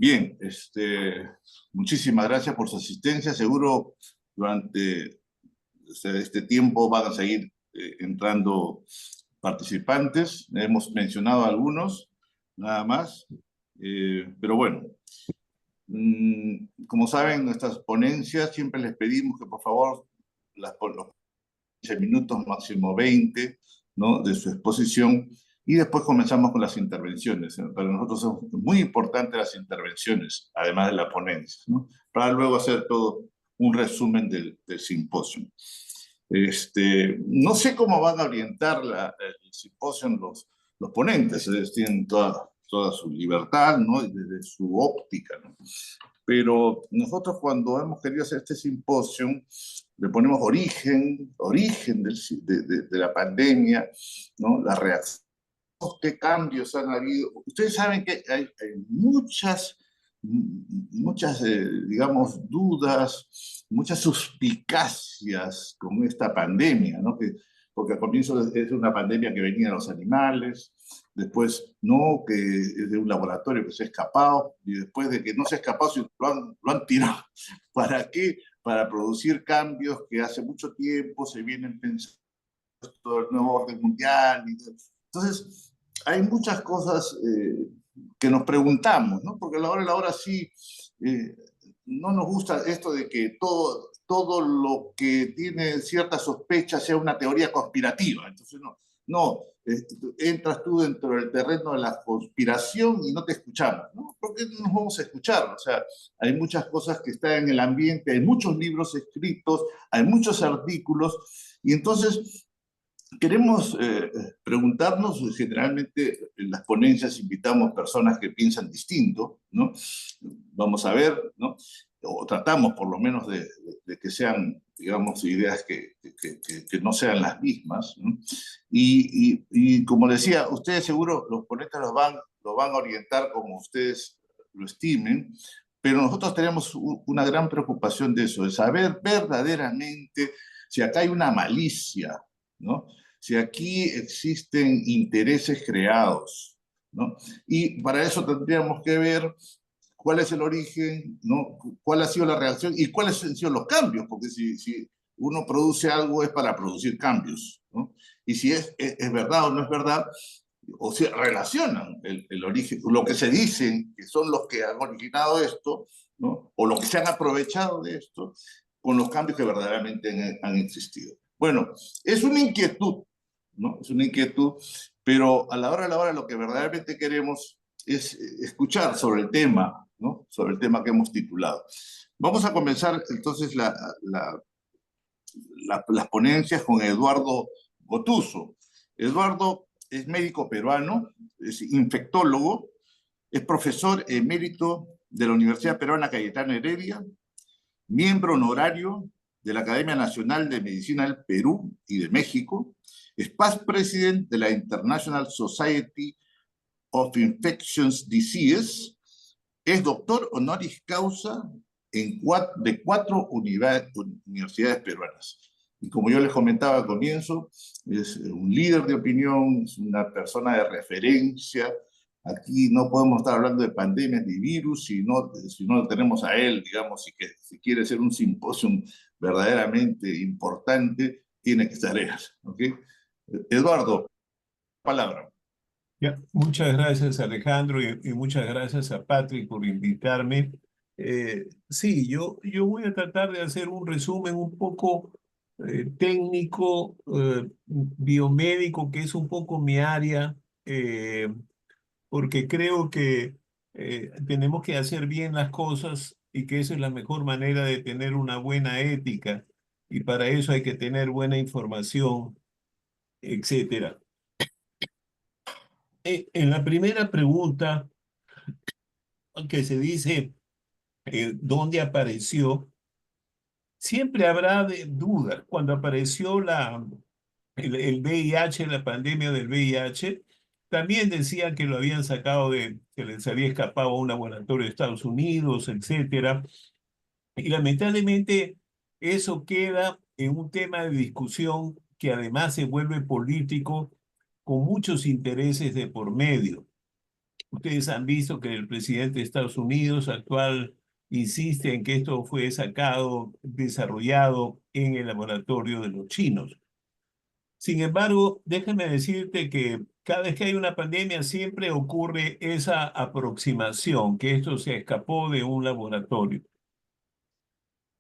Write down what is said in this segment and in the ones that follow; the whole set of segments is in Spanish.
Bien, muchísimas gracias por su asistencia. Seguro durante este tiempo van a seguir entrando participantes. Hemos mencionado algunos, nada más. Pero bueno, como saben, nuestras ponencias siempre les pedimos que por favor los 15 minutos, máximo 20, ¿no?, de su exposición, y después comenzamos con las intervenciones. Para nosotros son muy importantes las intervenciones, además de la ponencia, ¿no?, para luego hacer todo un resumen del simposio. No sé cómo van a orientar el simposio los ponentes. Ellos tienen toda su libertad, ¿no?, y desde su óptica, ¿no? Pero nosotros, cuando hemos querido hacer este simposio, le ponemos origen de la pandemia, ¿no?, la reacción, qué cambios han habido. Ustedes saben que hay muchas, digamos, dudas, muchas suspicacias con esta pandemia, ¿no? Porque al comienzo es una pandemia que venía de los animales, después no, que es de un laboratorio que se ha escapado, y después de que no se ha escapado, sino lo han tirado. ¿Para qué? Para producir cambios que hace mucho tiempo se vienen pensando, todo el nuevo orden mundial. Entonces, hay muchas cosas que nos preguntamos, ¿no? Porque a la hora sí, eh, no nos gusta esto de que todo lo que tiene cierta sospecha sea una teoría conspirativa. Entonces, entras tú dentro del terreno de la conspiración y no te escuchamos, ¿no? ¿Por qué no nos vamos a escuchar? O sea, hay muchas cosas que están en el ambiente, hay muchos libros escritos, hay muchos artículos, y entonces queremos preguntarnos. Generalmente en las ponencias invitamos personas que piensan distinto, ¿no? Vamos a ver, ¿no? O tratamos por lo menos de que sean, digamos, ideas que no sean las mismas, ¿no? Y como decía, ustedes seguro, los ponentes lo van a orientar como ustedes lo estimen, pero nosotros tenemos una gran preocupación de eso, de saber verdaderamente si acá hay una malicia, ¿no? Si aquí existen intereses creados, ¿no? Y para eso tendríamos que ver cuál es el origen, ¿no?, cuál ha sido la reacción y cuáles han sido los cambios, porque si uno produce algo es para producir cambios, ¿no? Y si es verdad o no es verdad, o si relacionan el origen, lo que se dicen que son los que han originado esto, ¿no?, o los que se han aprovechado de esto, con los cambios que verdaderamente han existido. Bueno, es una inquietud, ¿no? Es una inquietud, pero a la hora lo que verdaderamente queremos es escuchar sobre el tema, ¿no?, sobre el tema que hemos titulado. Vamos a comenzar entonces las ponencias con Eduardo Gotuso. Eduardo es médico peruano, es infectólogo, es profesor emérito de la Universidad Peruana Cayetano Heredia, miembro honorario de la Academia Nacional de Medicina del Perú y de México, es past president de la International Society of Infectious Diseases, es doctor honoris causa de 4 universidades peruanas. Y como yo les comentaba al comienzo, es un líder de opinión, es una persona de referencia. Aquí no podemos estar hablando de pandemias ni virus si no lo tenemos a él, digamos. Si quiere ser un simposio verdaderamente importante, tiene que estar él, ¿ok? Eduardo, palabra. Ya, muchas gracias, Alejandro, y muchas gracias a Patrick por invitarme. Sí, yo voy a tratar de hacer un resumen un poco técnico, biomédico, que es un poco mi área, porque creo que tenemos que hacer bien las cosas y que esa es la mejor manera de tener una buena ética, y para eso hay que tener buena información, etcétera. En la primera pregunta que se dice dónde apareció, siempre habrá dudas. Cuando apareció el VIH, la pandemia del VIH, también decían que lo habían sacado que les había escapado a un laboratorio de Estados Unidos, etcétera. Y lamentablemente eso queda en un tema de discusión que además se vuelve político con muchos intereses de por medio. Ustedes han visto que el presidente de Estados Unidos actual insiste en que esto fue sacado, desarrollado en el laboratorio de los chinos. Sin embargo, déjame decirte que cada vez que hay una pandemia siempre ocurre esa aproximación, que esto se escapó de un laboratorio.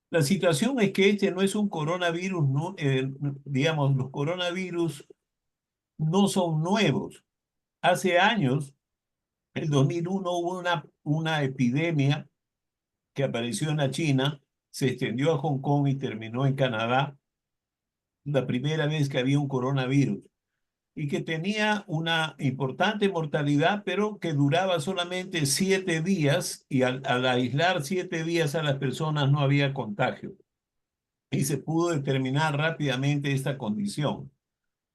La situación es que este no es un coronavirus, no, digamos, los coronavirus no son nuevos. Hace años, en 2001, hubo una epidemia que apareció en la China, se extendió a Hong Kong y terminó en Canadá, la primera vez que había un coronavirus, y que tenía una importante mortalidad, pero que duraba solamente 7 días, y al aislar 7 días a las personas no había contagio, y se pudo determinar rápidamente esta condición.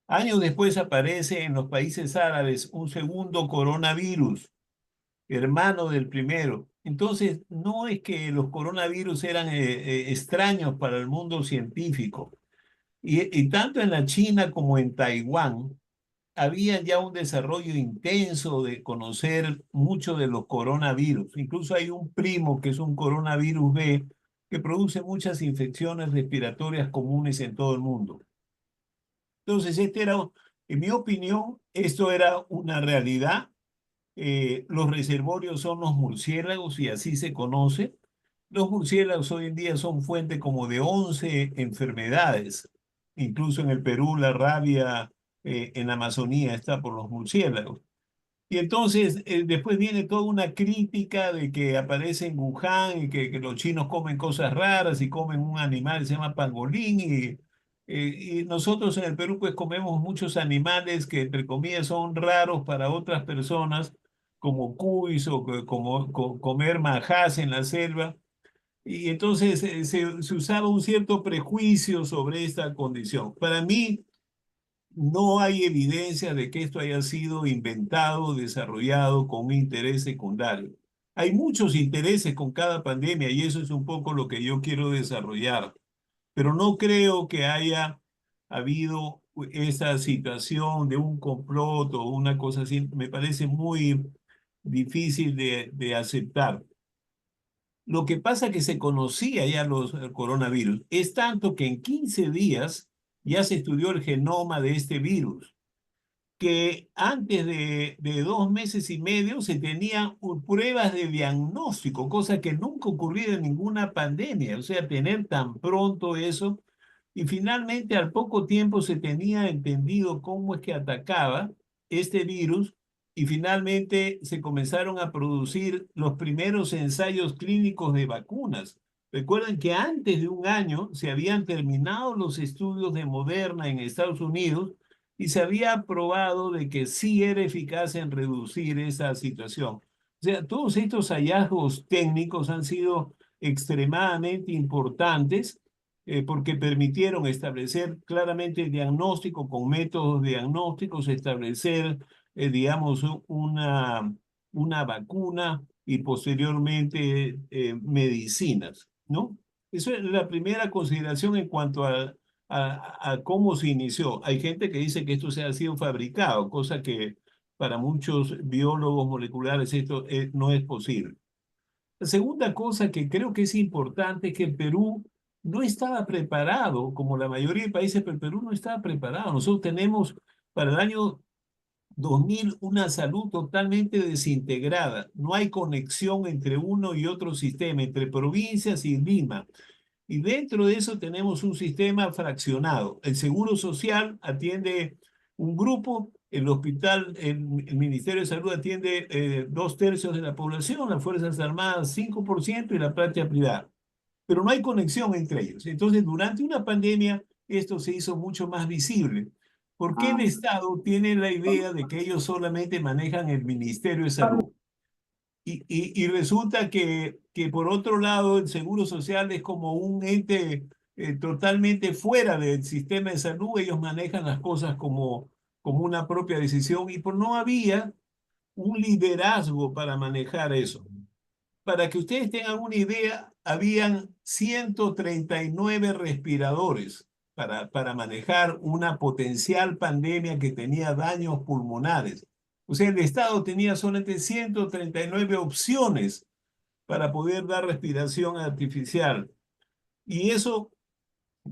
Años después aparece en los países árabes un segundo coronavirus, hermano del primero. Entonces, no es que los coronavirus eran extraños para el mundo científico. Y tanto en la China como en Taiwán había ya un desarrollo intenso de conocer mucho de los coronavirus. Incluso hay un primo que es un coronavirus B que produce muchas infecciones respiratorias comunes en todo el mundo. Entonces, en mi opinión, esto era una realidad. Los reservorios son los murciélagos y así se conoce. Los murciélagos hoy en día son fuente como de 11 enfermedades. Incluso en el Perú la rabia en la Amazonía está por los murciélagos. Y entonces después viene toda una crítica de que aparece en Wuhan y que los chinos comen cosas raras y comen un animal que se llama pangolín y nosotros en el Perú pues comemos muchos animales que entre comillas son raros para otras personas como cuis o como comer majás en la selva. Y entonces se usaba un cierto prejuicio sobre esta condición. Para mí, no hay evidencia de que esto haya sido inventado, desarrollado con un interés secundario. Hay muchos intereses con cada pandemia y eso es un poco lo que yo quiero desarrollar, pero no creo que haya habido esa situación de un complot o una cosa así. Me parece muy difícil de aceptar. Lo que pasa es que se conocía ya los coronavirus. Es tanto que en 15 días ya se estudió el genoma de este virus que antes de 2 meses y medio se tenían pruebas de diagnóstico, cosa que nunca ocurría en ninguna pandemia, o sea, tener tan pronto eso, y finalmente al poco tiempo se tenía entendido cómo es que atacaba este virus, y finalmente se comenzaron a producir los primeros ensayos clínicos de vacunas. Recuerden que antes de un año se habían terminado los estudios de Moderna en Estados Unidos y se había probado de que sí era eficaz en reducir esa situación. O sea, todos estos hallazgos técnicos han sido extremadamente importantes porque permitieron establecer claramente el diagnóstico con métodos diagnósticos, establecer, digamos, una vacuna y posteriormente medicinas, ¿no? Eso es la primera consideración en cuanto a cómo se inició. Hay gente que dice que esto se ha sido fabricado, cosa que para muchos biólogos moleculares esto no es posible. La segunda cosa que creo que es importante es que el Perú no estaba preparado, como la mayoría de países, pero el Perú no estaba preparado. Nosotros tenemos para el año 2000 una salud totalmente desintegrada. No hay conexión entre uno y otro sistema, entre provincias y Lima. Y dentro de eso tenemos un sistema fraccionado. El Seguro Social atiende un grupo, el hospital, el Ministerio de Salud atiende 2/3 de la población, las Fuerzas Armadas 5% y la práctica privada. Pero no hay conexión entre ellos. Entonces, durante una pandemia, esto se hizo mucho más visible. ¿Por qué el Estado tiene la idea de que ellos solamente manejan el Ministerio de Salud? Y resulta que por otro lado el Seguro Social es como un ente totalmente fuera del sistema de salud, ellos manejan las cosas como una propia decisión y no había un liderazgo para manejar eso. Para que ustedes tengan una idea, habían 139 respiradores para manejar una potencial pandemia que tenía daños pulmonares. O sea, el Estado tenía solamente 139 opciones para poder dar respiración artificial. Y eso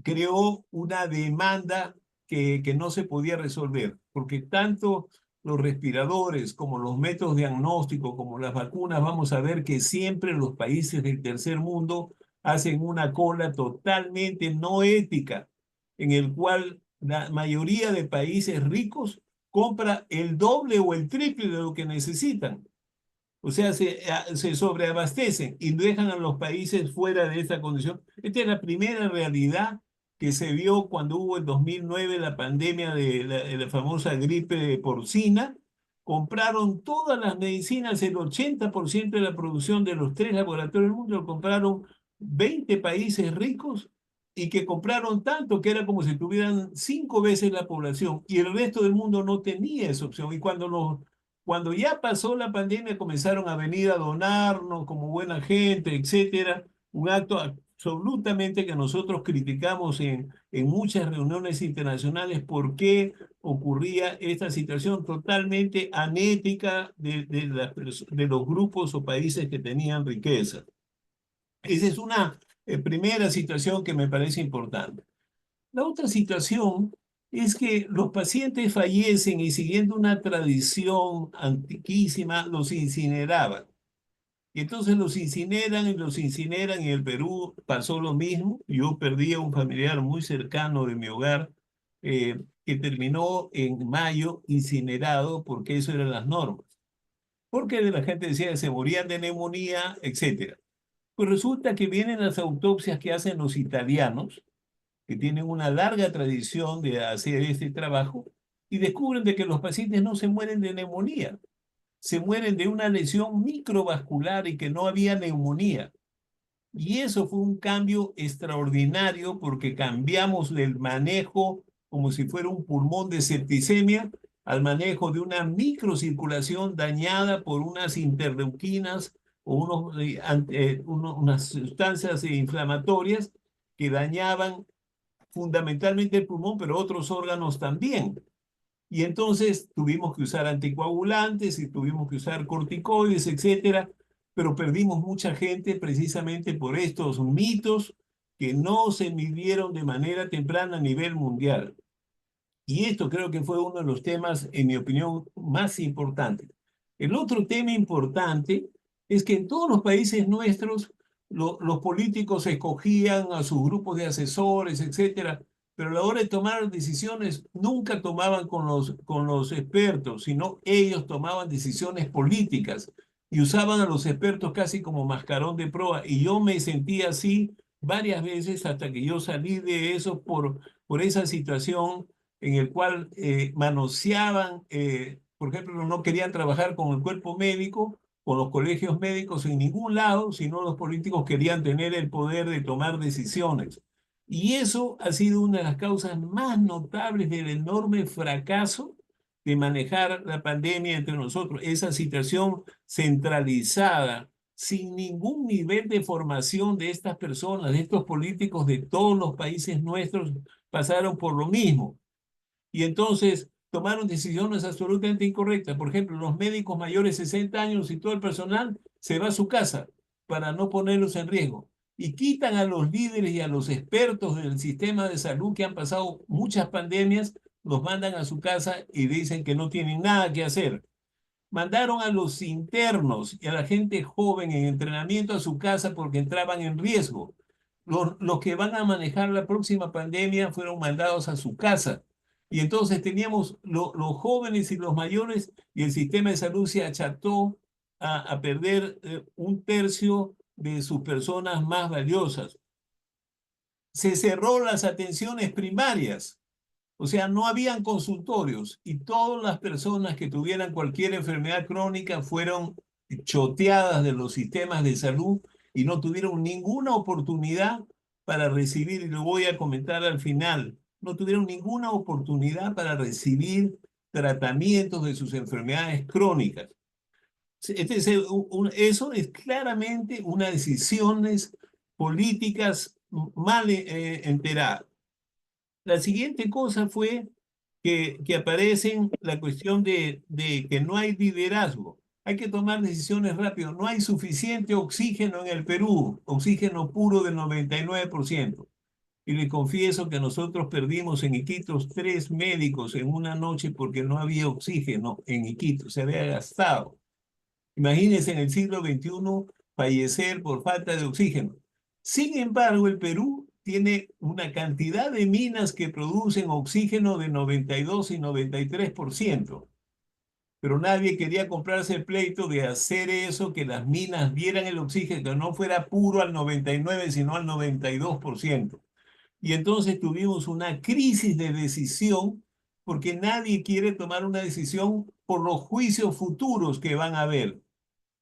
creó una demanda que no se podía resolver, porque tanto los respiradores como los métodos diagnósticos, como las vacunas, vamos a ver que siempre los países del tercer mundo hacen una cola totalmente no ética, en el cual la mayoría de países ricos compra el doble o el triple de lo que necesitan. O sea, se sobreabastecen y dejan a los países fuera de esta condición. Esta es la primera realidad que se vio cuando hubo en 2009 la pandemia de la famosa gripe porcina. Compraron todas las medicinas, el 80% de la producción de los 3 laboratorios del mundo lo compraron 20 países ricos y que compraron tanto que era como si tuvieran 5 veces la población y el resto del mundo no tenía esa opción. Y cuando ya pasó la pandemia, comenzaron a venir a donarnos como buena gente, etcétera. Un acto absolutamente que nosotros criticamos en muchas reuniones internacionales porque ocurría esta situación totalmente anética de los grupos o países que tenían riqueza. Esa es una primera situación que me parece importante. La otra situación es que los pacientes fallecen y siguiendo una tradición antiquísima, los incineraban. Y entonces los incineran y los incineran. Y en el Perú pasó lo mismo. Yo perdí a un familiar muy cercano de mi hogar que terminó en mayo incinerado porque eso eran las normas. Porque la gente decía que se morían de neumonía, etcétera. Pues resulta que vienen las autopsias que hacen los italianos que tienen una larga tradición de hacer este trabajo y descubren de que los pacientes no se mueren de neumonía, se mueren de una lesión microvascular y que no había neumonía. Y eso fue un cambio extraordinario porque cambiamos del manejo como si fuera un pulmón de septicemia al manejo de una microcirculación dañada por unas interleuquinas o unas sustancias inflamatorias que dañaban fundamentalmente el pulmón, pero otros órganos también. Y entonces tuvimos que usar anticoagulantes y tuvimos que usar corticoides, etcétera, pero perdimos mucha gente precisamente por estos mitos que no se midieron de manera temprana a nivel mundial. Y esto creo que fue uno de los temas, en mi opinión, más importantes. El otro tema importante es que en todos los países nuestros los políticos escogían a sus grupos de asesores, etcétera, pero a la hora de tomar decisiones nunca tomaban con los expertos, sino ellos tomaban decisiones políticas y usaban a los expertos casi como mascarón de proa. Y yo me sentí así varias veces hasta que yo salí de eso por esa situación en el cual manoseaban, por ejemplo, no querían trabajar con el cuerpo médico, con los colegios médicos en ningún lado, sino los políticos querían tener el poder de tomar decisiones. Y eso ha sido una de las causas más notables del enorme fracaso de manejar la pandemia entre nosotros, esa situación centralizada, sin ningún nivel de formación de estas personas, de estos políticos de todos los países nuestros, pasaron por lo mismo. Y entonces tomaron decisiones absolutamente incorrectas. Por ejemplo, los médicos mayores de 60 años y todo el personal se va a su casa para no ponerlos en riesgo. Y quitan a los líderes y a los expertos del sistema de salud que han pasado muchas pandemias, los mandan a su casa y dicen que no tienen nada que hacer. Mandaron a los internos y a la gente joven en entrenamiento a su casa porque entraban en riesgo. Los que van a manejar la próxima pandemia fueron mandados a su casa. Y entonces teníamos los jóvenes y los mayores y el sistema de salud se acható a perder un tercio de sus personas más valiosas. Se cerró las atenciones primarias. O sea, no habían consultorios y todas las personas que tuvieran cualquier enfermedad crónica fueron choteadas de los sistemas de salud y no tuvieron ninguna oportunidad para recibir, y lo voy a comentar al final, no tuvieron ninguna oportunidad para recibir tratamientos de sus enfermedades crónicas. Eso es claramente unas decisiones políticas mal enteradas. La siguiente cosa fue que aparecen la cuestión de que no hay liderazgo. Hay que tomar decisiones rápido. No hay suficiente oxígeno en el Perú, oxígeno puro del 99%. Y le confieso que nosotros perdimos en Iquitos 3 médicos en una noche porque no había oxígeno en Iquitos, se había gastado. Imagínense en el siglo XXI fallecer por falta de oxígeno. Sin embargo, el Perú tiene una cantidad de minas que producen oxígeno de 92 y 93%, pero nadie quería comprarse el pleito de hacer eso, que las minas dieran el oxígeno, que no fuera puro al 99, sino al 92%. Y entonces tuvimos una crisis de decisión porque nadie quiere tomar una decisión por los juicios futuros que van a haber.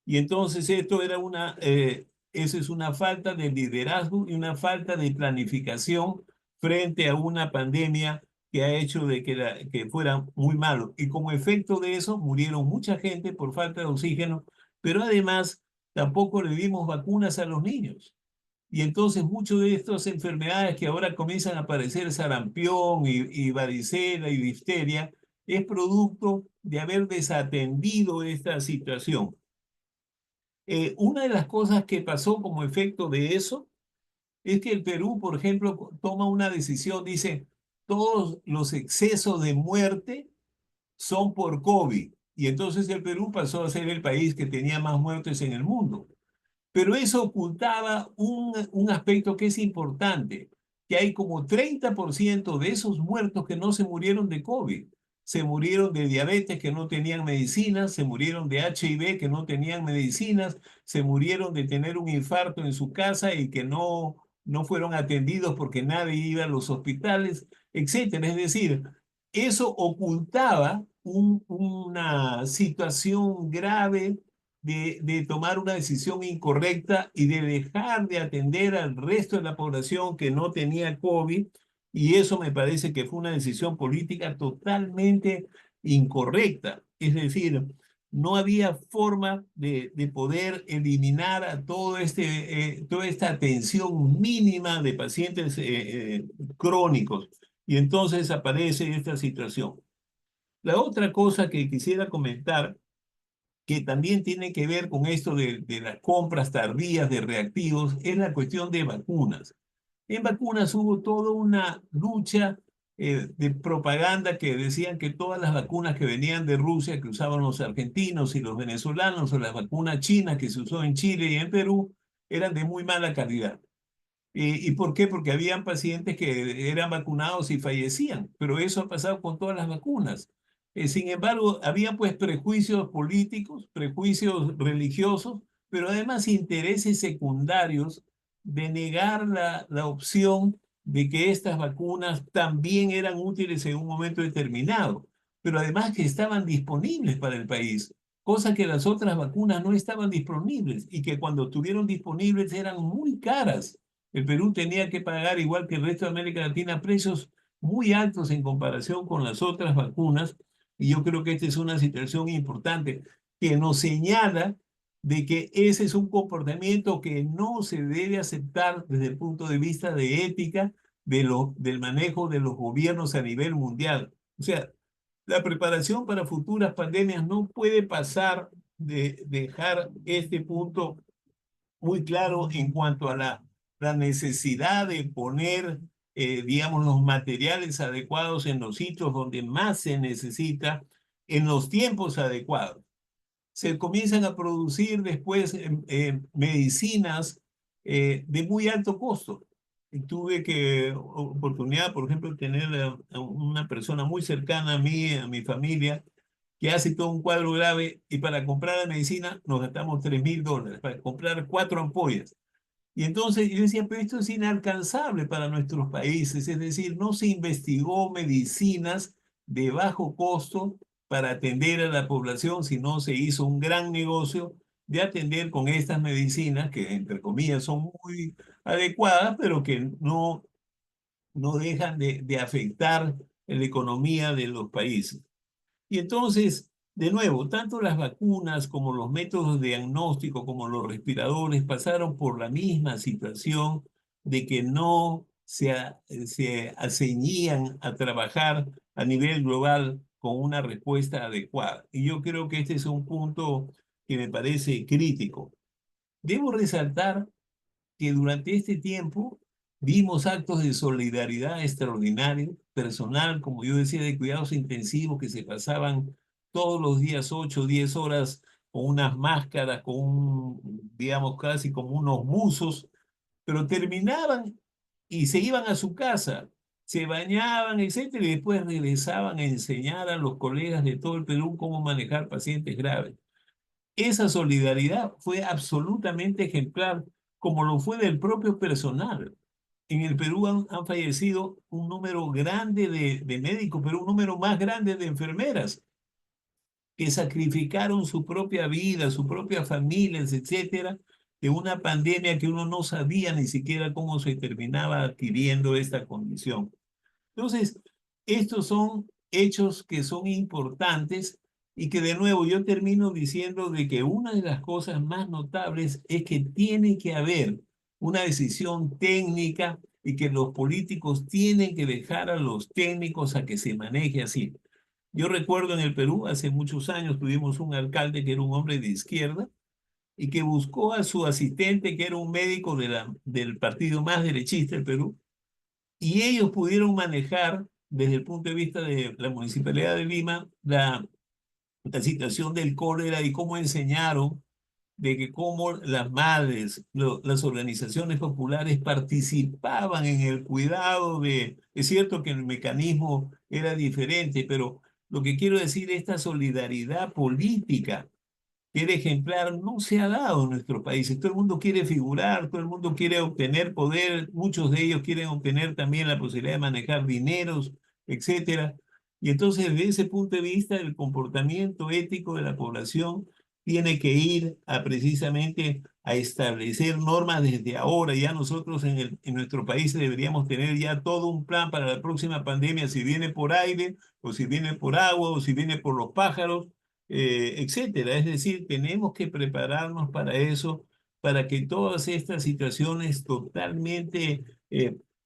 Y entonces eso es una falta de liderazgo y una falta de planificación frente a una pandemia que ha hecho de que fuera muy malo. Y como efecto de eso murieron mucha gente por falta de oxígeno, pero además tampoco le dimos vacunas a los niños. Y entonces muchas de estas enfermedades que ahora comienzan a aparecer, sarampión y varicela y difteria, es producto de haber desatendido esta situación. Una de las cosas que pasó como efecto de eso es que el Perú, por ejemplo, toma una decisión, dice, todos los excesos de muerte son por COVID. Y entonces el Perú pasó a ser el país que tenía más muertes en el mundo. Pero eso ocultaba un aspecto que es importante, que hay como 30% de esos muertos que no se murieron de COVID. Se murieron de diabetes que no tenían medicinas, se murieron de HIV que no tenían medicinas, se murieron de tener un infarto en su casa y que no fueron atendidos porque nadie iba a los hospitales, etcétera. Es decir, eso ocultaba una situación grave de tomar una decisión incorrecta y de dejar de atender al resto de la población que no tenía COVID. Y eso me parece que fue una decisión política totalmente incorrecta. Es decir, no había forma de poder eliminar a toda esta atención mínima de pacientes crónicos. Y entonces aparece esta situación. La otra cosa que quisiera comentar que también tiene que ver con esto de las compras tardías de reactivos, es la cuestión de vacunas. En vacunas hubo toda una lucha de propaganda que decían que todas las vacunas que venían de Rusia, que usaban los argentinos y los venezolanos, o las vacunas chinas que se usó en Chile y en Perú, eran de muy mala calidad. ¿Y por qué? Porque habían pacientes que eran vacunados y fallecían, pero eso ha pasado con todas las vacunas. Sin embargo, había pues prejuicios políticos, prejuicios religiosos, pero además intereses secundarios de negar la opción de que estas vacunas también eran útiles en un momento determinado, pero además que estaban disponibles para el país, cosa que las otras vacunas no estaban disponibles y que cuando estuvieron disponibles eran muy caras. El Perú tenía que pagar, igual que el resto de América Latina, precios muy altos en comparación con las otras vacunas. Y yo creo que esta es una situación importante que nos señala de que ese es un comportamiento que no se debe aceptar desde el punto de vista de ética del manejo de los gobiernos a nivel mundial. O sea, la preparación para futuras pandemias no puede pasar de dejar este punto muy claro en cuanto a la necesidad de poner, digamos, los materiales adecuados en los sitios donde más se necesita, en los tiempos adecuados. Se comienzan a producir después medicinas de muy alto costo. Y tuve oportunidad, por ejemplo, de tener a una persona muy cercana a mí, a mi familia, que hace todo un cuadro grave y para comprar la medicina nos gastamos $3.000 para comprar 4 ampollas. Y entonces yo decía, pero esto es inalcanzable para nuestros países, es decir, no se investigó medicinas de bajo costo para atender a la población, sino se hizo un gran negocio de atender con estas medicinas que, entre comillas, son muy adecuadas, pero que no dejan de afectar la economía de los países. Y entonces, de nuevo, tanto las vacunas como los métodos de diagnóstico, como los respiradores, pasaron por la misma situación de que no se ceñían a trabajar a nivel global con una respuesta adecuada. Y yo creo que este es un punto que me parece crítico. Debo resaltar que durante este tiempo vimos actos de solidaridad extraordinarios, personal, como yo decía, de cuidados intensivos que se pasaban todos los días 8 o 10 horas con unas máscaras, con digamos, casi como unos buzos, pero terminaban y se iban a su casa, se bañaban, etcétera, y después regresaban a enseñar a los colegas de todo el Perú cómo manejar pacientes graves. Esa solidaridad fue absolutamente ejemplar, como lo fue del propio personal. En el Perú han fallecido un número grande de médicos, pero un número más grande de enfermeras que sacrificaron su propia vida, sus propias familias, etcétera, de una pandemia que uno no sabía ni siquiera cómo se terminaba adquiriendo esta condición. Entonces, estos son hechos que son importantes y que de nuevo yo termino diciendo de que una de las cosas más notables es que tiene que haber una decisión técnica y que los políticos tienen que dejar a los técnicos a que se maneje así. Yo recuerdo en el Perú, hace muchos años, tuvimos un alcalde que era un hombre de izquierda y que buscó a su asistente, que era un médico del partido más derechista del Perú, y ellos pudieron manejar desde el punto de vista de la Municipalidad de Lima la situación del cólera y cómo enseñaron de que cómo las madres, las organizaciones populares participaban en el cuidado de... Es cierto que el mecanismo era diferente, pero lo que quiero decir, esta solidaridad política que era ejemplar no se ha dado en nuestro país. Todo el mundo quiere figurar, todo el mundo quiere obtener poder, muchos de ellos quieren obtener también la posibilidad de manejar dineros, etcétera. Y entonces, desde ese punto de vista, el comportamiento ético de la población tiene que ir a precisamente a establecer normas desde ahora. Ya nosotros en nuestro país deberíamos tener ya todo un plan para la próxima pandemia, si viene por aire, o si viene por agua, o si viene por los pájaros, etcétera. Es decir, tenemos que prepararnos para eso, para que todas estas situaciones totalmente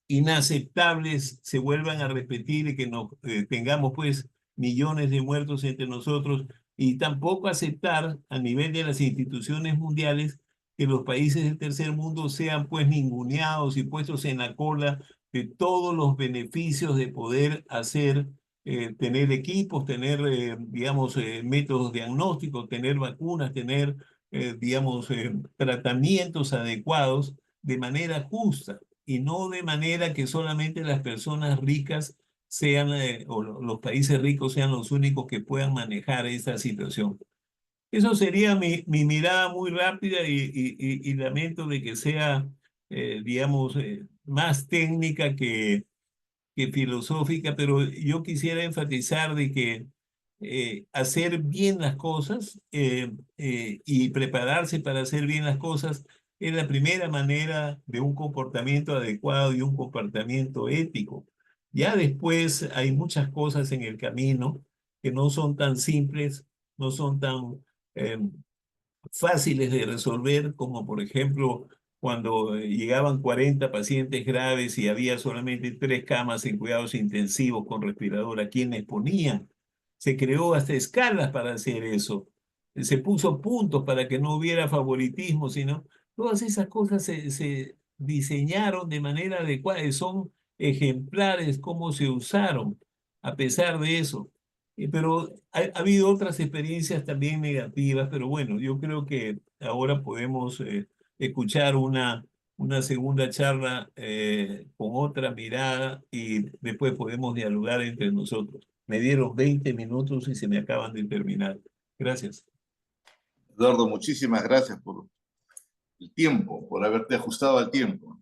inaceptables se vuelvan a repetir y que no tengamos pues millones de muertos entre nosotros, y tampoco aceptar a nivel de las instituciones mundiales que los países del tercer mundo sean pues ninguneados y puestos en la cola de todos los beneficios de poder hacer tener equipos, tener, digamos, métodos diagnósticos, tener vacunas, tener, digamos, tratamientos adecuados de manera justa y no de manera que solamente las personas ricas sean, o los países ricos sean los únicos que puedan manejar esta situación. Eso sería mi mirada muy rápida y lamento de que sea, digamos, más técnica que filosófica, pero yo quisiera enfatizar de que hacer bien las cosas y prepararse para hacer bien las cosas es la primera manera de un comportamiento adecuado y un comportamiento ético. Ya después hay muchas cosas en el camino que no son tan simples, no son tan eh, fáciles de resolver, como por ejemplo cuando llegaban 40 pacientes graves y había solamente 3 camas en cuidados intensivos con respirador, ¿a quienes ponían? Se creó hasta escalas para hacer eso. Se puso puntos para que no hubiera favoritismo, sino todas esas cosas se diseñaron de manera adecuada y son ejemplares cómo se usaron a pesar de eso. Pero ha habido otras experiencias también negativas, pero bueno, yo creo que ahora podemos escuchar una segunda charla con otra mirada y después podemos dialogar entre nosotros. Me dieron 20 minutos y se me acaban de terminar. Gracias. Eduardo, muchísimas gracias por el tiempo, por haberte ajustado al tiempo.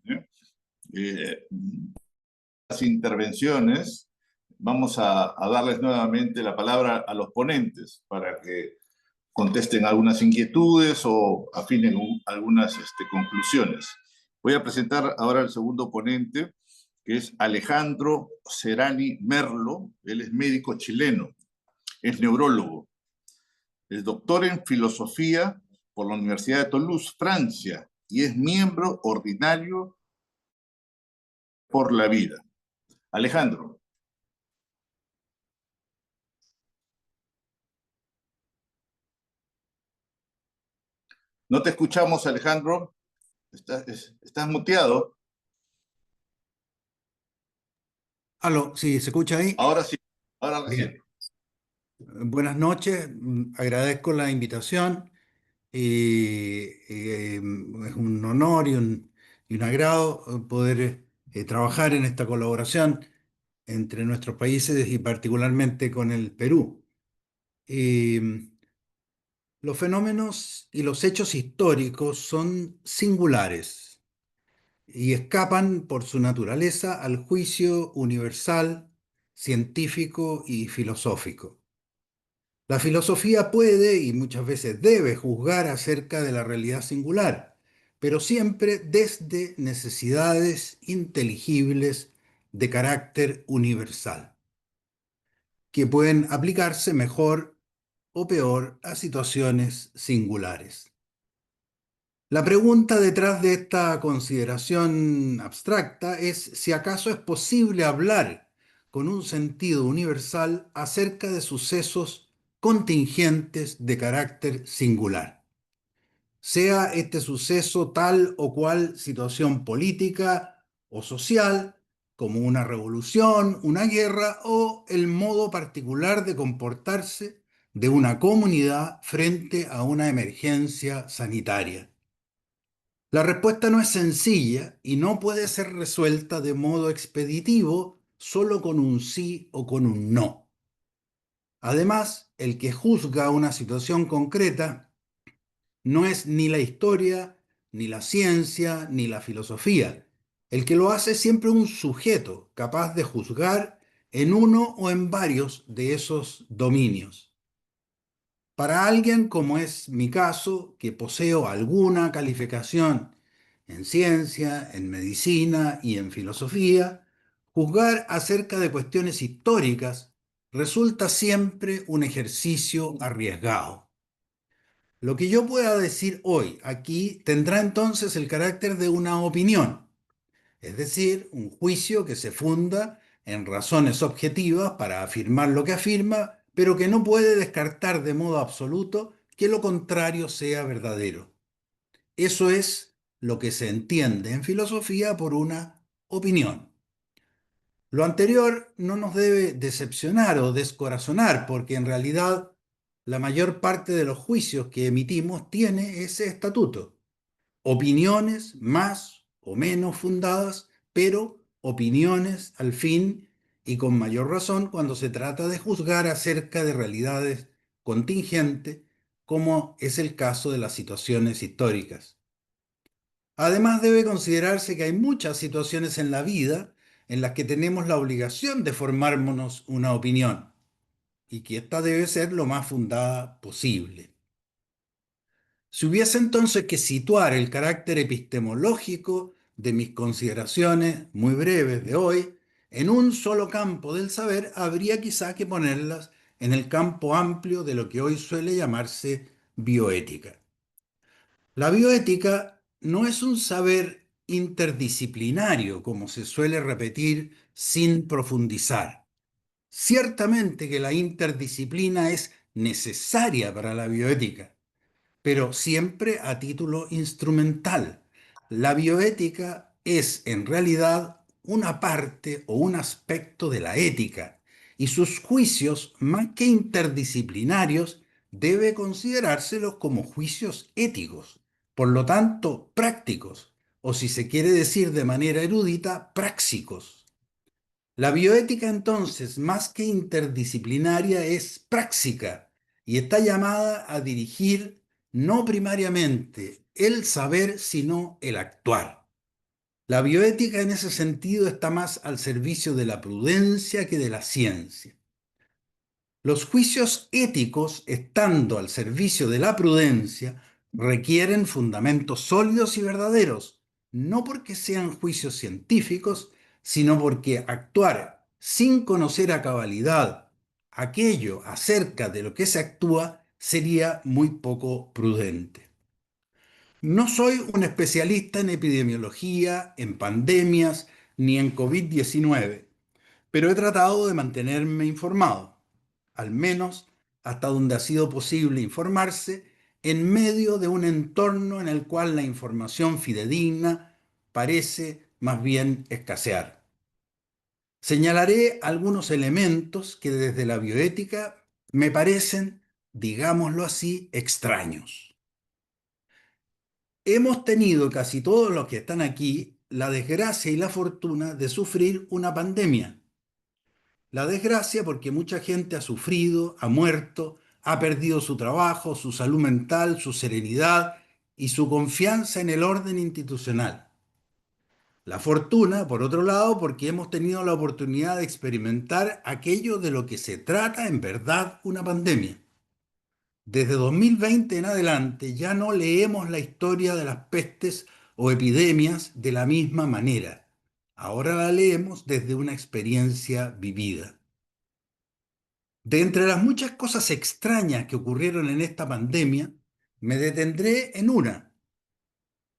Las intervenciones, vamos a darles nuevamente la palabra a los ponentes para que contesten algunas inquietudes o afinen algunas conclusiones. Voy a presentar ahora al segundo ponente, que es Alejandro Serani Merlo. Él es médico chileno, es neurólogo, es doctor en filosofía por la Universidad de Toulouse, Francia, y es miembro ordinario por la vida. Alejandro. No te escuchamos, Alejandro. Estás muteado. Aló, sí, ¿se escucha ahí? Ahora sí, ahora recién. Bien. Buenas noches, agradezco la invitación y es un honor y un agrado poder trabajar en esta colaboración entre nuestros países y particularmente con el Perú. Eh, los fenómenos y los hechos históricos son singulares y escapan por su naturaleza al juicio universal, científico y filosófico. La filosofía puede y muchas veces debe juzgar acerca de la realidad singular, pero siempre desde necesidades inteligibles de carácter universal, que pueden aplicarse mejor o peor a situaciones singulares. La pregunta detrás de esta consideración abstracta es si acaso es posible hablar con un sentido universal acerca de sucesos contingentes de carácter singular, sea este suceso tal o cual situación política o social, como una revolución, una guerra o el modo particular de comportarse de una comunidad frente a una emergencia sanitaria. La respuesta no es sencilla y no puede ser resuelta de modo expeditivo solo con un sí o con un no. Además, el que juzga una situación concreta no es ni la historia, ni la ciencia, ni la filosofía. El que lo hace es siempre un sujeto capaz de juzgar en uno o en varios de esos dominios. Para alguien, como es mi caso, que poseo alguna calificación en ciencia, en medicina y en filosofía, juzgar acerca de cuestiones históricas resulta siempre un ejercicio arriesgado. Lo que yo pueda decir hoy aquí tendrá entonces el carácter de una opinión, es decir, un juicio que se funda en razones objetivas para afirmar lo que afirma, pero que no puede descartar de modo absoluto que lo contrario sea verdadero. Eso es lo que se entiende en filosofía por una opinión. Lo anterior no nos debe decepcionar o descorazonar, porque en realidad la mayor parte de los juicios que emitimos tiene ese estatuto. Opiniones más o menos fundadas, pero opiniones al fin y con mayor razón cuando se trata de juzgar acerca de realidades contingentes, como es el caso de las situaciones históricas. Además, debe considerarse que hay muchas situaciones en la vida en las que tenemos la obligación de formarnos una opinión y que ésta debe ser lo más fundada posible. Si hubiese entonces que situar el carácter epistemológico de mis consideraciones muy breves de hoy en un solo campo del saber, habría quizá que ponerlas en el campo amplio de lo que hoy suele llamarse bioética. La bioética no es un saber interdisciplinario, como se suele repetir sin profundizar. Ciertamente que la interdisciplina es necesaria para la bioética, pero siempre a título instrumental. La bioética es en realidad una parte o un aspecto de la ética, y sus juicios, más que interdisciplinarios, debe considerárselos como juicios éticos, por lo tanto prácticos, o si se quiere decir de manera erudita, práxicos. La bioética entonces, más que interdisciplinaria, es práctica y está llamada a dirigir no primariamente el saber, sino el actuar. La bioética en ese sentido está más al servicio de la prudencia que de la ciencia. Los juicios éticos, estando al servicio de la prudencia, requieren fundamentos sólidos y verdaderos, no porque sean juicios científicos, sino porque actuar sin conocer a cabalidad aquello acerca de lo que se actúa sería muy poco prudente. No soy un especialista en epidemiología, en pandemias, ni en COVID-19, pero he tratado de mantenerme informado, al menos hasta donde ha sido posible informarse, en medio de un entorno en el cual la información fidedigna parece más bien escasear. Señalaré algunos elementos que desde la bioética me parecen, digámoslo así, extraños. Hemos tenido casi todos los que están aquí la desgracia y la fortuna de sufrir una pandemia. La desgracia porque mucha gente ha sufrido, ha muerto, ha perdido su trabajo, su salud mental, su serenidad y su confianza en el orden institucional. La fortuna, por otro lado, porque hemos tenido la oportunidad de experimentar aquello de lo que se trata en verdad una pandemia. Desde 2020 en adelante ya no leemos la historia de las pestes o epidemias de la misma manera. Ahora la leemos desde una experiencia vivida. De entre las muchas cosas extrañas que ocurrieron en esta pandemia, me detendré en una.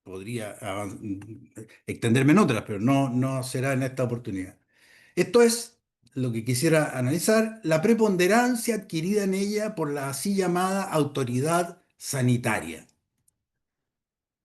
Podría extenderme en otras, pero no será en esta oportunidad. Esto es lo que quisiera analizar, la preponderancia adquirida en ella por la así llamada autoridad sanitaria.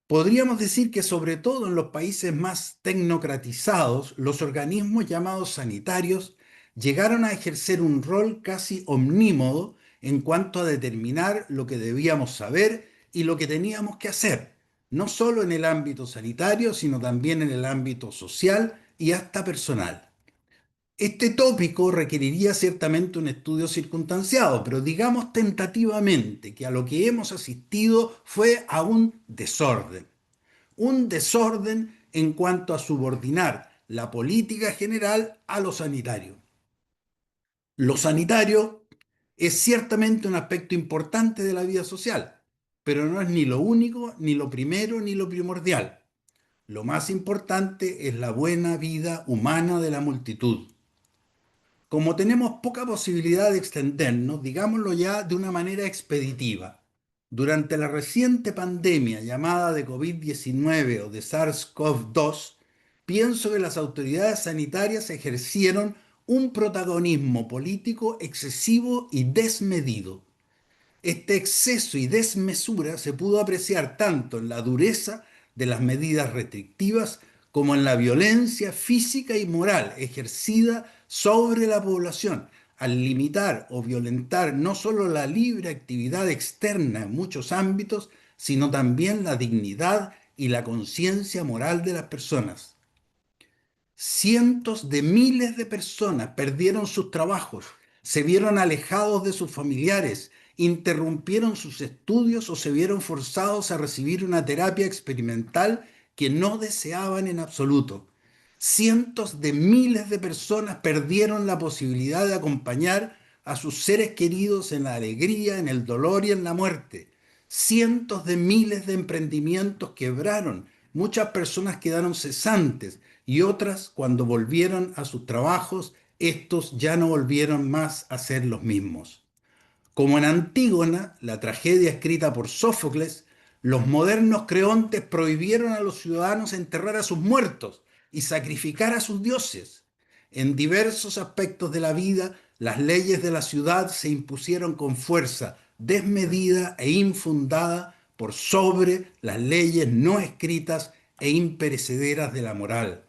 Podríamos decir que sobre todo en los países más tecnocratizados, los organismos llamados sanitarios llegaron a ejercer un rol casi omnímodo en cuanto a determinar lo que debíamos saber y lo que teníamos que hacer, no solo en el ámbito sanitario, sino también en el ámbito social y hasta personal. Este tópico requeriría ciertamente un estudio circunstanciado, pero digamos tentativamente que a lo que hemos asistido fue a un desorden en cuanto a subordinar la política general a lo sanitario. Lo sanitario es ciertamente un aspecto importante de la vida social, pero no es ni lo único, ni lo primero, ni lo primordial. Lo más importante es la buena vida humana de la multitud. Como tenemos poca posibilidad de extendernos, digámoslo ya de una manera expeditiva. Durante la reciente pandemia llamada de COVID-19 o de SARS-CoV-2, pienso que las autoridades sanitarias ejercieron un protagonismo político excesivo y desmedido. Este exceso y desmesura se pudo apreciar tanto en la dureza de las medidas restrictivas como en la violencia física y moral ejercida sobre la población, al limitar o violentar no solo la libre actividad externa en muchos ámbitos, sino también la dignidad y la conciencia moral de las personas. Cientos de miles de personas perdieron sus trabajos, se vieron alejados de sus familiares, interrumpieron sus estudios o se vieron forzados a recibir una terapia experimental que no deseaban en absoluto. Cientos de miles de personas perdieron la posibilidad de acompañar a sus seres queridos en la alegría, en el dolor y en la muerte. Cientos de miles de emprendimientos quebraron, muchas personas quedaron cesantes y otras, cuando volvieron a sus trabajos, estos ya no volvieron más a ser los mismos. Como en Antígona, la tragedia escrita por Sófocles, los modernos creontes prohibieron a los ciudadanos enterrar a sus muertos y sacrificar a sus dioses. En diversos aspectos de la vida, las leyes de la ciudad se impusieron con fuerza desmedida e infundada por sobre las leyes no escritas e imperecederas de la moral.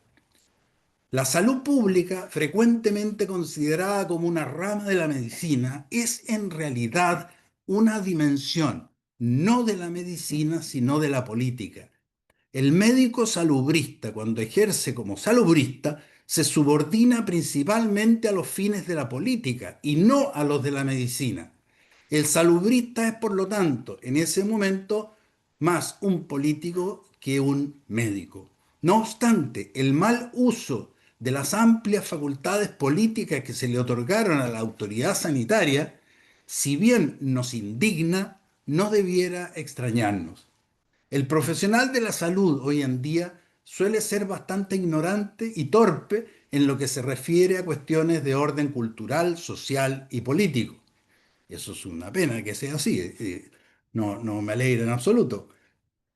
La salud pública, frecuentemente considerada como una rama de la medicina, es en realidad una dimensión no de la medicina, sino de la política. El médico salubrista, cuando ejerce como salubrista, se subordina principalmente a los fines de la política y no a los de la medicina. El salubrista es, por lo tanto, en ese momento, más un político que un médico. No obstante, el mal uso de las amplias facultades políticas que se le otorgaron a la autoridad sanitaria, si bien nos indigna, no debiera extrañarnos. El profesional de la salud hoy en día suele ser bastante ignorante y torpe en lo que se refiere a cuestiones de orden cultural, social y político. Eso es una pena que sea así, no me alegra en absoluto.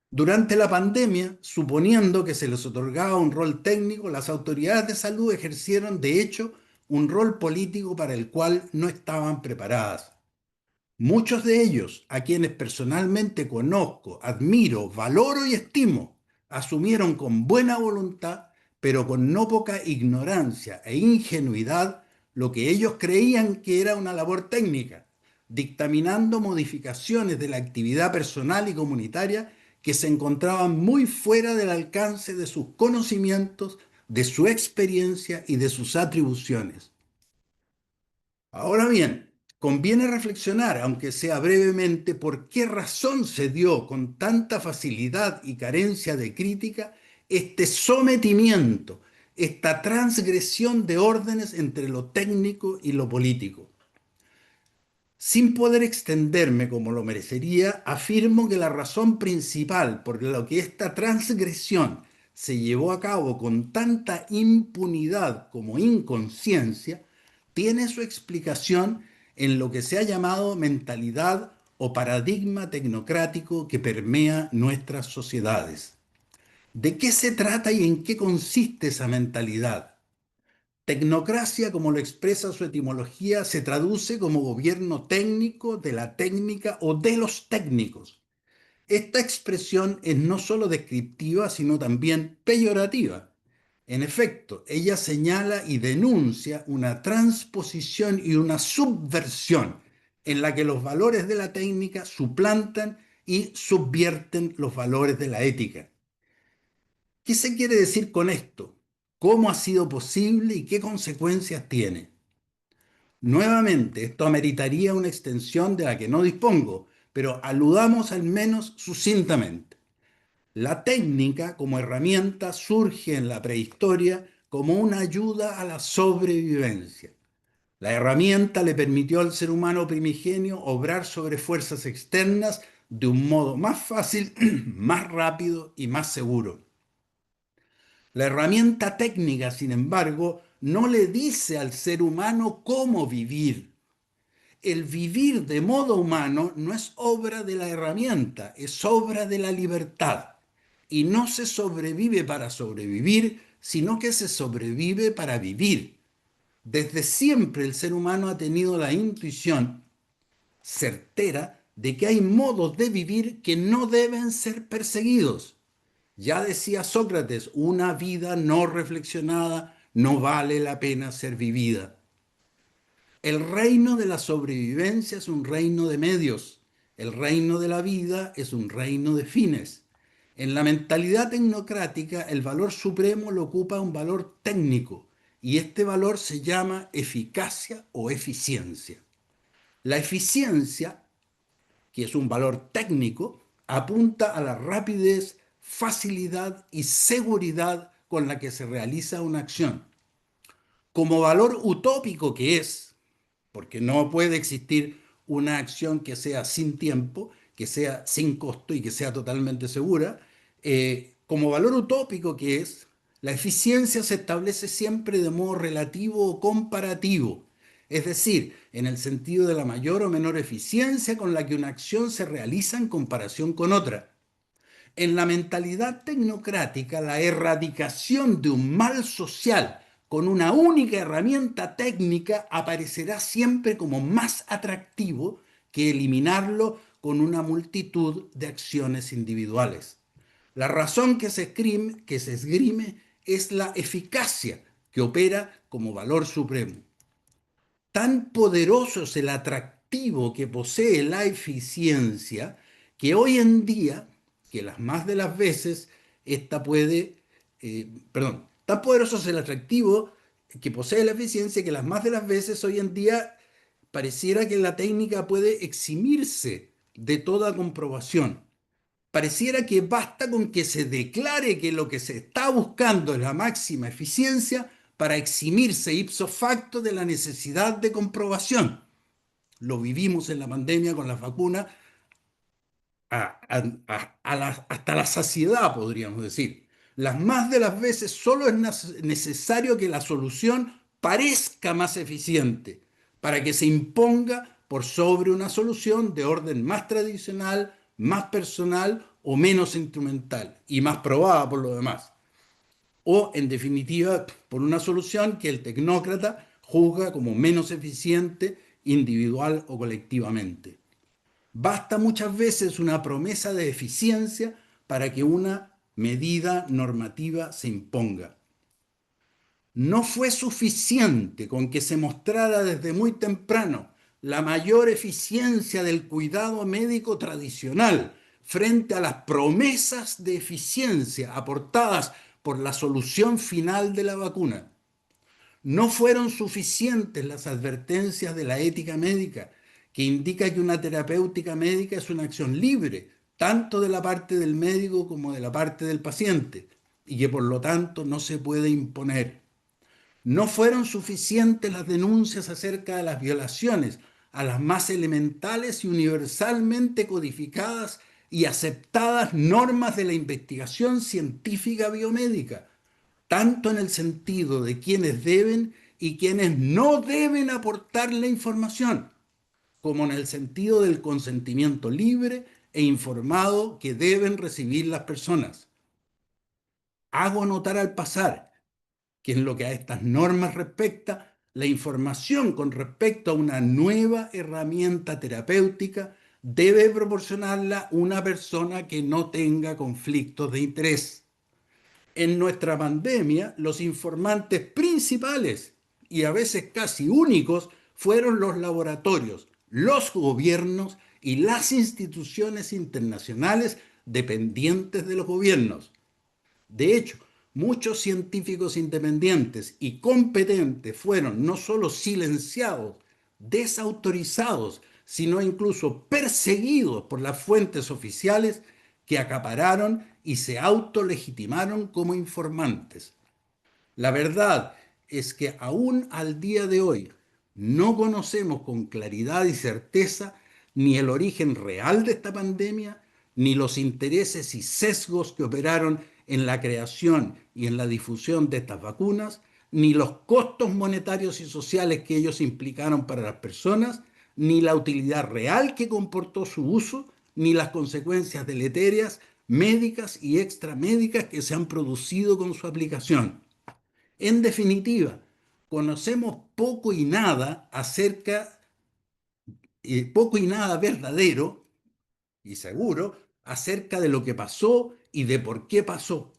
Durante la pandemia, suponiendo que se les otorgaba un rol técnico, las autoridades de salud ejercieron, de hecho, un rol político para el cual no estaban preparadas. Muchos de ellos, a quienes personalmente conozco, admiro, valoro y estimo, asumieron con buena voluntad, pero con no poca ignorancia e ingenuidad, lo que ellos creían que era una labor técnica, dictaminando modificaciones de la actividad personal y comunitaria que se encontraban muy fuera del alcance de sus conocimientos, de su experiencia y de sus atribuciones. Ahora bien, conviene reflexionar, aunque sea brevemente, por qué razón se dio con tanta facilidad y carencia de crítica este sometimiento, esta transgresión de órdenes entre lo técnico y lo político. Sin poder extenderme como lo merecería, afirmo que la razón principal por la que esta transgresión se llevó a cabo con tanta impunidad como inconsciencia tiene su explicación en lo que se ha llamado mentalidad o paradigma tecnocrático que permea nuestras sociedades. ¿De qué se trata y en qué consiste esa mentalidad? Tecnocracia, como lo expresa su etimología, se traduce como gobierno técnico, de la técnica o de los técnicos. Esta expresión es no solo descriptiva, sino también peyorativa. En efecto, ella señala y denuncia una transposición y una subversión en la que los valores de la técnica suplantan y subvierten los valores de la ética. ¿Qué se quiere decir con esto? ¿Cómo ha sido posible y qué consecuencias tiene? Nuevamente, esto ameritaría una extensión de la que no dispongo, pero aludamos al menos sucintamente. La técnica como herramienta surge en la prehistoria como una ayuda a la sobrevivencia. La herramienta le permitió al ser humano primigenio obrar sobre fuerzas externas de un modo más fácil, más rápido y más seguro. La herramienta técnica, sin embargo, no le dice al ser humano cómo vivir. El vivir de modo humano no es obra de la herramienta, es obra de la libertad. Y no se sobrevive para sobrevivir, sino que se sobrevive para vivir. Desde siempre el ser humano ha tenido la intuición certera de que hay modos de vivir que no deben ser perseguidos. Ya decía Sócrates, una vida no reflexionada no vale la pena ser vivida. El reino de la sobrevivencia es un reino de medios. El reino de la vida es un reino de fines. En la mentalidad tecnocrática, el valor supremo lo ocupa un valor técnico y este valor se llama eficacia o eficiencia. La eficiencia, que es un valor técnico, apunta a la rapidez, facilidad y seguridad con la que se realiza una acción. Como valor utópico que es, porque no puede existir una acción que sea sin tiempo, que sea sin costo y que sea totalmente segura, como valor utópico que es, la eficiencia se establece siempre de modo relativo o comparativo, es decir, en el sentido de la mayor o menor eficiencia con la que una acción se realiza en comparación con otra. En la mentalidad tecnocrática, la erradicación de un mal social con una única herramienta técnica aparecerá siempre como más atractivo que eliminarlo con una multitud de acciones individuales. La razón que se esgrime es la eficacia que opera como valor supremo. Tan poderoso es el atractivo que posee la eficiencia que hoy en día, que las más de las veces, esta puede, tan poderoso es el atractivo que posee la eficiencia que las más de las veces hoy en día pareciera que la técnica puede eximirse de toda comprobación. Pareciera que basta con que se declare que lo que se está buscando es la máxima eficiencia para eximirse ipso facto de la necesidad de comprobación. Lo vivimos en la pandemia con las vacunas hasta la saciedad, podríamos decir. Las más de las veces solo es necesario que la solución parezca más eficiente para que se imponga por sobre una solución de orden más tradicional, más personal o menos instrumental y más probada por lo demás. O, en definitiva, por una solución que el tecnócrata juzga como menos eficiente individual o colectivamente. Basta muchas veces una promesa de eficiencia para que una medida normativa se imponga. No fue suficiente con que se mostrara desde muy temprano la mayor eficiencia del cuidado médico tradicional frente a las promesas de eficiencia aportadas por la solución final de la vacuna. No fueron suficientes las advertencias de la ética médica, que indica que una terapéutica médica es una acción libre, tanto de la parte del médico como de la parte del paciente, y que por lo tanto no se puede imponer. No fueron suficientes las denuncias acerca de las violaciones a las más elementales y universalmente codificadas y aceptadas normas de la investigación científica biomédica, tanto en el sentido de quienes deben y quienes no deben aportar la información, como en el sentido del consentimiento libre e informado que deben recibir las personas. Hago notar al pasar que en lo que a estas normas respecta, la información con respecto a una nueva herramienta terapéutica debe proporcionarla una persona que no tenga conflictos de interés. En nuestra pandemia, los informantes principales y a veces casi únicos fueron los laboratorios, los gobiernos y las instituciones internacionales dependientes de los gobiernos. De hecho, muchos científicos independientes y competentes fueron no solo silenciados, desautorizados, sino incluso perseguidos por las fuentes oficiales que acapararon y se autolegitimaron como informantes. La verdad es que aún al día de hoy no conocemos con claridad y certeza ni el origen real de esta pandemia, ni los intereses y sesgos que operaron en la creación y en la difusión de estas vacunas, ni los costos monetarios y sociales que ellos implicaron para las personas, ni la utilidad real que comportó su uso, ni las consecuencias deleterias médicas y extramédicas que se han producido con su aplicación. En definitiva, conocemos poco y nada verdadero y seguro acerca de lo que pasó y de por qué pasó.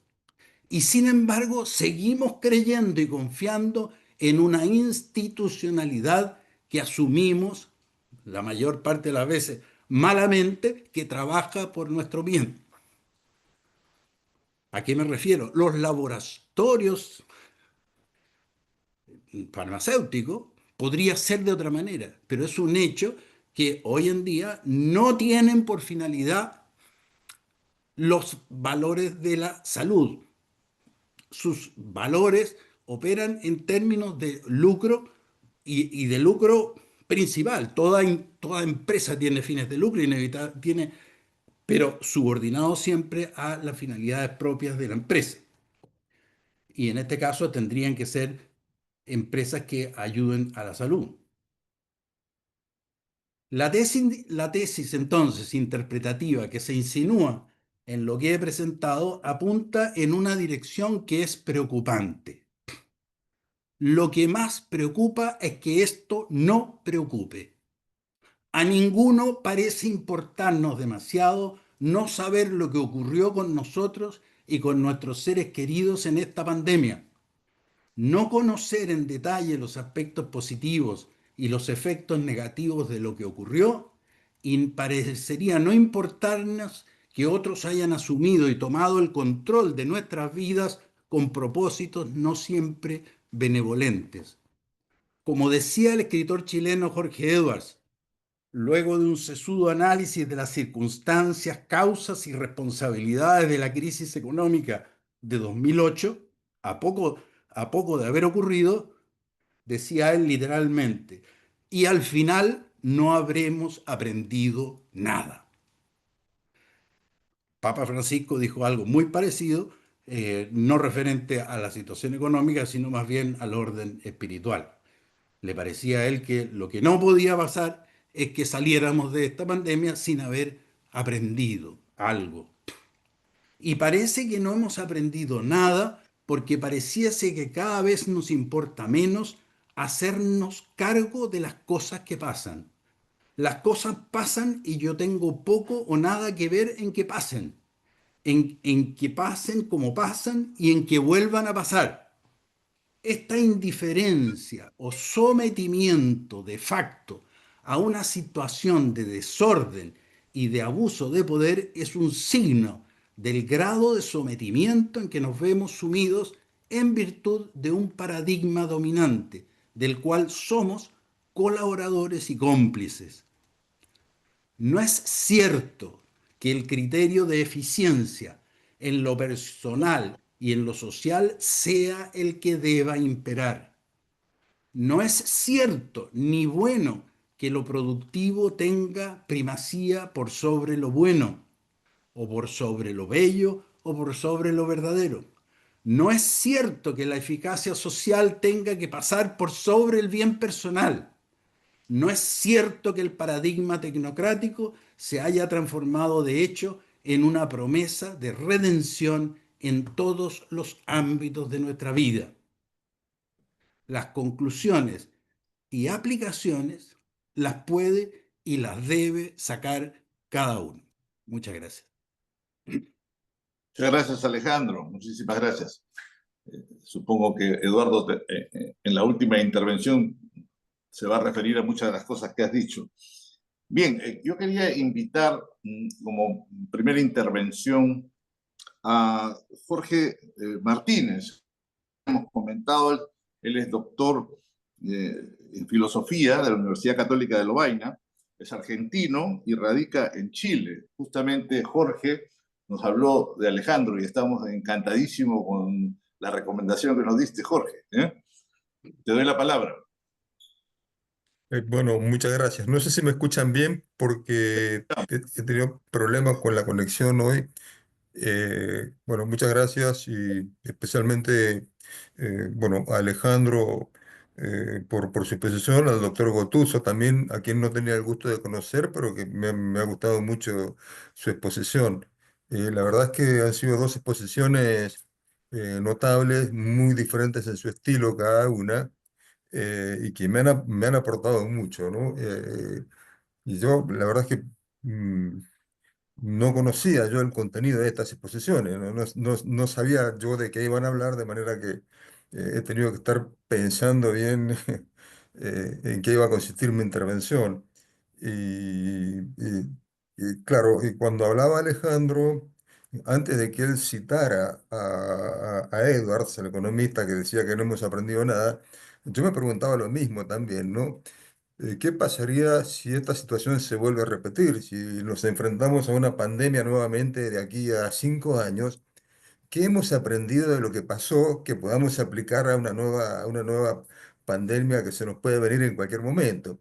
Y sin embargo, seguimos creyendo y confiando en una institucionalidad que asumimos, la mayor parte de las veces malamente, que trabaja por nuestro bien. ¿A qué me refiero? Los laboratorios farmacéutico podría ser de otra manera, pero es un hecho que hoy en día no tienen por finalidad los valores de la salud. Sus valores operan en términos de lucro y de lucro principal. Toda empresa tiene fines de lucro, pero subordinado siempre a las finalidades propias de la empresa. Y en este caso tendrían que ser empresas que ayuden a la salud. La tesis entonces interpretativa que se insinúa en lo que he presentado apunta en una dirección que es preocupante. Lo que más preocupa es que esto no preocupe. A ninguno parece importarnos demasiado no saber lo que ocurrió con nosotros y con nuestros seres queridos en esta pandemia. No conocer en detalle los aspectos positivos y los efectos negativos de lo que ocurrió, y parecería no importarnos que otros hayan asumido y tomado el control de nuestras vidas con propósitos no siempre benevolentes. Como decía el escritor chileno Jorge Edwards, luego de un sesudo análisis de las circunstancias, causas y responsabilidades de la crisis económica de 2008, a poco, a poco de haber ocurrido, decía él literalmente, y al final no habremos aprendido nada. Papa Francisco dijo algo muy parecido, no referente a la situación económica, sino más bien al orden espiritual. Le parecía a él que lo que no podía pasar es que saliéramos de esta pandemia sin haber aprendido algo. Y parece que no hemos aprendido nada porque pareciese que cada vez nos importa menos hacernos cargo de las cosas que pasan. Las cosas pasan y yo tengo poco o nada que ver en que pasen, en que pasen como pasan y en que vuelvan a pasar. Esta indiferencia o sometimiento de facto a una situación de desorden y de abuso de poder es un signo del grado de sometimiento en que nos vemos sumidos en virtud de un paradigma dominante, del cual somos colaboradores y cómplices. No es cierto que el criterio de eficiencia en lo personal y en lo social sea el que deba imperar. No es cierto ni bueno que lo productivo tenga primacía por sobre lo bueno, o por sobre lo bello, o por sobre lo verdadero. No es cierto que la eficacia social tenga que pasar por sobre el bien personal. No es cierto que el paradigma tecnocrático se haya transformado de hecho en una promesa de redención en todos los ámbitos de nuestra vida. Las conclusiones y aplicaciones las puede y las debe sacar cada uno. Muchas gracias. Muchas gracias, Alejandro. Muchísimas gracias. Supongo que Eduardo, en la última intervención, se va a referir a muchas de las cosas que has dicho. Bien, yo quería invitar como primera intervención a Jorge Martínez. Hemos comentado, él es doctor en filosofía de la Universidad Católica de Lovaina, es argentino y radica en Chile. Justamente Jorge nos habló de Alejandro y estamos encantadísimos con la recomendación que nos diste, Jorge. Te doy la palabra. Bueno, muchas gracias. No sé si me escuchan bien porque he tenido problemas con la conexión hoy. Bueno, muchas gracias y especialmente, bueno, a Alejandro por su exposición, al doctor Gotuso también, a quien no tenía el gusto de conocer, pero que me ha gustado mucho su exposición. La verdad es que han sido dos exposiciones notables, muy diferentes en su estilo cada una y que me han aportado mucho, ¿no? Y yo, la verdad es que no conocía yo el contenido de estas exposiciones, no sabía yo de qué iban a hablar, de manera que he tenido que estar pensando bien en qué iba a consistir mi intervención. Y claro, y cuando hablaba Alejandro, antes de que él citara a Edwards, el economista que decía que no hemos aprendido nada, yo me preguntaba lo mismo también, ¿no? ¿Qué pasaría si esta situación se vuelve a repetir? Si nos enfrentamos a una pandemia nuevamente de aquí a 5 años, ¿qué hemos aprendido de lo que pasó que podamos aplicar a una nueva pandemia que se nos puede venir en cualquier momento?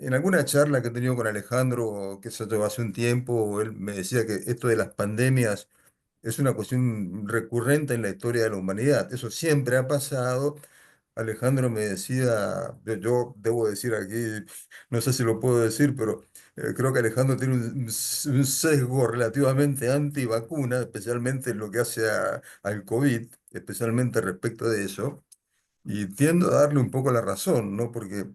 En alguna charla que he tenido con Alejandro, que se yo, hace un tiempo, él me decía que esto de las pandemias es una cuestión recurrente en la historia de la humanidad. Eso siempre ha pasado. Alejandro me decía, yo debo decir aquí, no sé si lo puedo decir, pero creo que Alejandro tiene un sesgo relativamente antivacuna, especialmente en lo que hace al COVID, especialmente respecto de eso. Y tiendo a darle un poco la razón, ¿no? Porque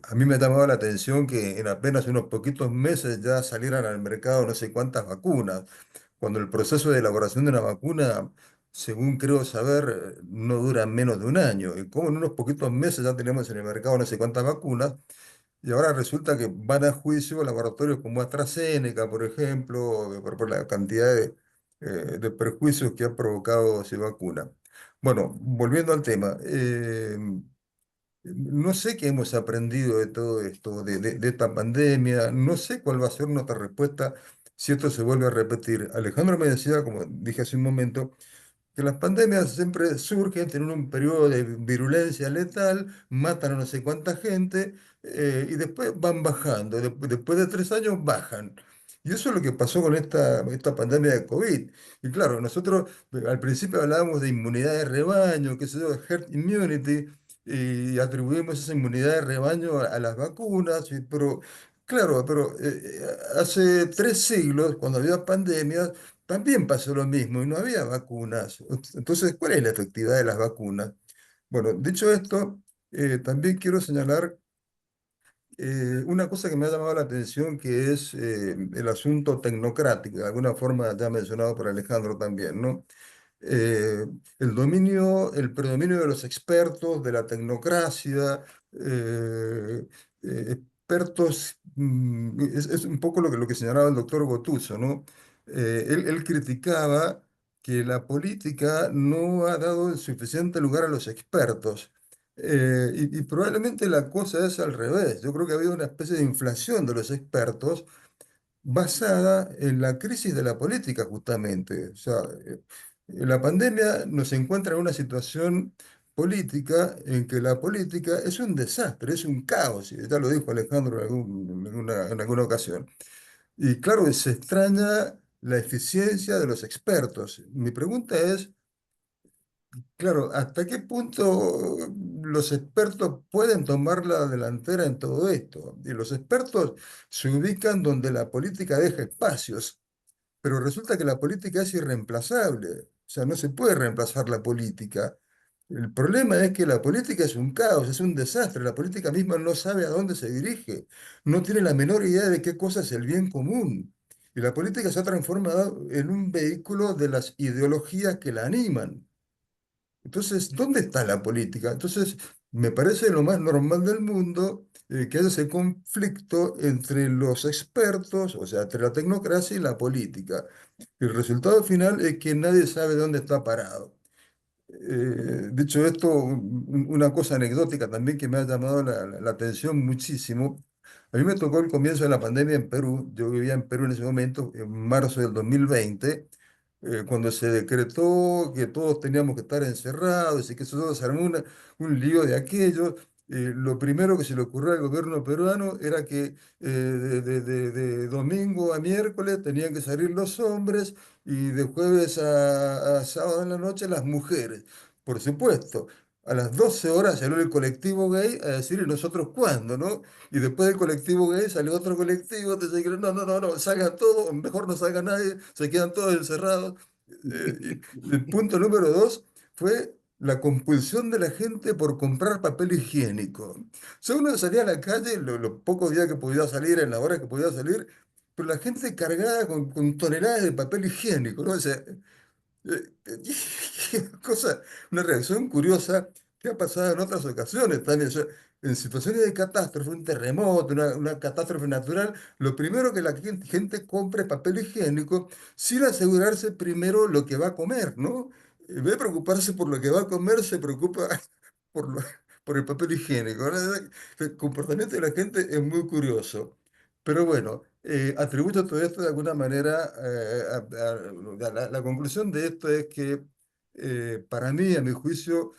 a mí me ha llamado la atención que en apenas unos poquitos meses ya salieran al mercado no sé cuántas vacunas, cuando el proceso de elaboración de una vacuna, según creo saber, no dura menos de un año. Y como en unos poquitos meses ya tenemos en el mercado no sé cuántas vacunas, y ahora resulta que van a juicio laboratorios como AstraZeneca, por ejemplo, por la cantidad de perjuicios que ha provocado esa vacuna. Bueno, volviendo al tema, no sé qué hemos aprendido de todo esto, de esta pandemia, no sé cuál va a ser nuestra respuesta si esto se vuelve a repetir. Alejandro me decía, como dije hace un momento, que las pandemias siempre surgen, tienen un periodo de virulencia letal, matan a no sé cuánta gente y después van bajando. Después de 3 años bajan. Y eso es lo que pasó con esta pandemia de COVID. Y claro, nosotros al principio hablábamos de inmunidad de rebaño, qué sé yo, herd immunity, y atribuimos esa inmunidad de rebaño a las vacunas, pero claro, pero hace 3 siglos, cuando había pandemias, también pasó lo mismo y no había vacunas. Entonces, ¿cuál es la efectividad de las vacunas? Bueno, dicho esto, también quiero señalar una cosa que me ha llamado la atención que es el asunto tecnocrático, de alguna forma ya mencionado por Alejandro también, ¿no? eh, el predominio de los expertos, de la tecnocracia, expertos, es un poco lo que señalaba el doctor Gotuso, ¿no? Él criticaba que la política no ha dado el suficiente lugar a los expertos. Y probablemente la cosa es al revés. Yo creo que ha habido una especie de inflación de los expertos basada en la crisis de la política, justamente. O sea, la pandemia nos encuentra en una situación política en que la política es un desastre, es un caos, y ya lo dijo Alejandro en alguna ocasión. Y claro, se extraña la eficiencia de los expertos. Mi pregunta es, claro, ¿hasta qué punto los expertos pueden tomar la delantera en todo esto? Y los expertos se ubican donde la política deja espacios, pero resulta que la política es irreemplazable. O sea, no se puede reemplazar la política. El problema es que la política es un caos, es un desastre. La política misma no sabe a dónde se dirige, no tiene la menor idea de qué cosa es el bien común. Y la política se ha transformado en un vehículo de las ideologías que la animan. Entonces, ¿dónde está la política? Entonces, me parece lo más normal del mundo que haya ese conflicto entre los expertos, o sea, entre la tecnocracia y la política. El resultado final es que nadie sabe dónde está parado. Dicho esto, una cosa anecdótica también que me ha llamado la atención muchísimo. A mí me tocó el comienzo de la pandemia en Perú. Yo vivía en Perú en ese momento, en marzo del 2020, cuando se decretó que todos teníamos que estar encerrados y que eso todo se armó un lío de aquello. Lo primero que se le ocurrió al gobierno peruano era que de domingo a miércoles tenían que salir los hombres y de jueves a sábado en la noche las mujeres. Por supuesto, a las 12 horas salió el colectivo gay a decir, ¿y nosotros cuándo, no? Y después del colectivo gay salió otro colectivo, entonces dijeron, no, no, no, no, salgan todos, mejor no salga nadie, se quedan todos encerrados. Y el punto número dos fue la compulsión de la gente por comprar papel higiénico. O sea, uno salía a la calle, los pocos días que podía salir, en la hora que podía salir, pero la gente cargada con toneladas de papel higiénico, ¿no? O sea, cosa, una reacción curiosa que ha pasado en otras ocasiones también. O sea, en situaciones de catástrofe, un terremoto, una catástrofe natural, lo primero que la gente compra es papel higiénico sin asegurarse primero lo que va a comer, ¿no? En vez de preocuparse por lo que va a comer, se preocupa por, por el papel higiénico, ¿no? El comportamiento de la gente es muy curioso. Pero bueno, atribuyo todo esto de alguna manera la conclusión de esto es que para mí, a mi juicio,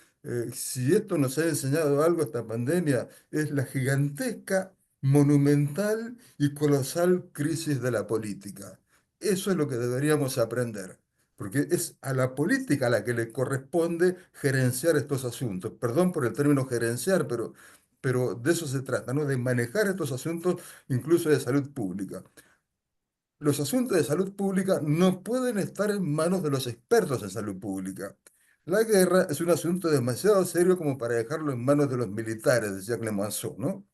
si esto nos ha enseñado algo esta pandemia, es la gigantesca, monumental y colosal crisis de la política. Eso es lo que deberíamos aprender, porque es a la política a la que le corresponde gerenciar estos asuntos. Perdón por el término gerenciar, pero de eso se trata, ¿no? De manejar estos asuntos incluso de salud pública. Los asuntos de salud pública no pueden estar en manos de los expertos en salud pública. La guerra es un asunto demasiado serio como para dejarlo en manos de los militares, decía Clemenceau, ¿no?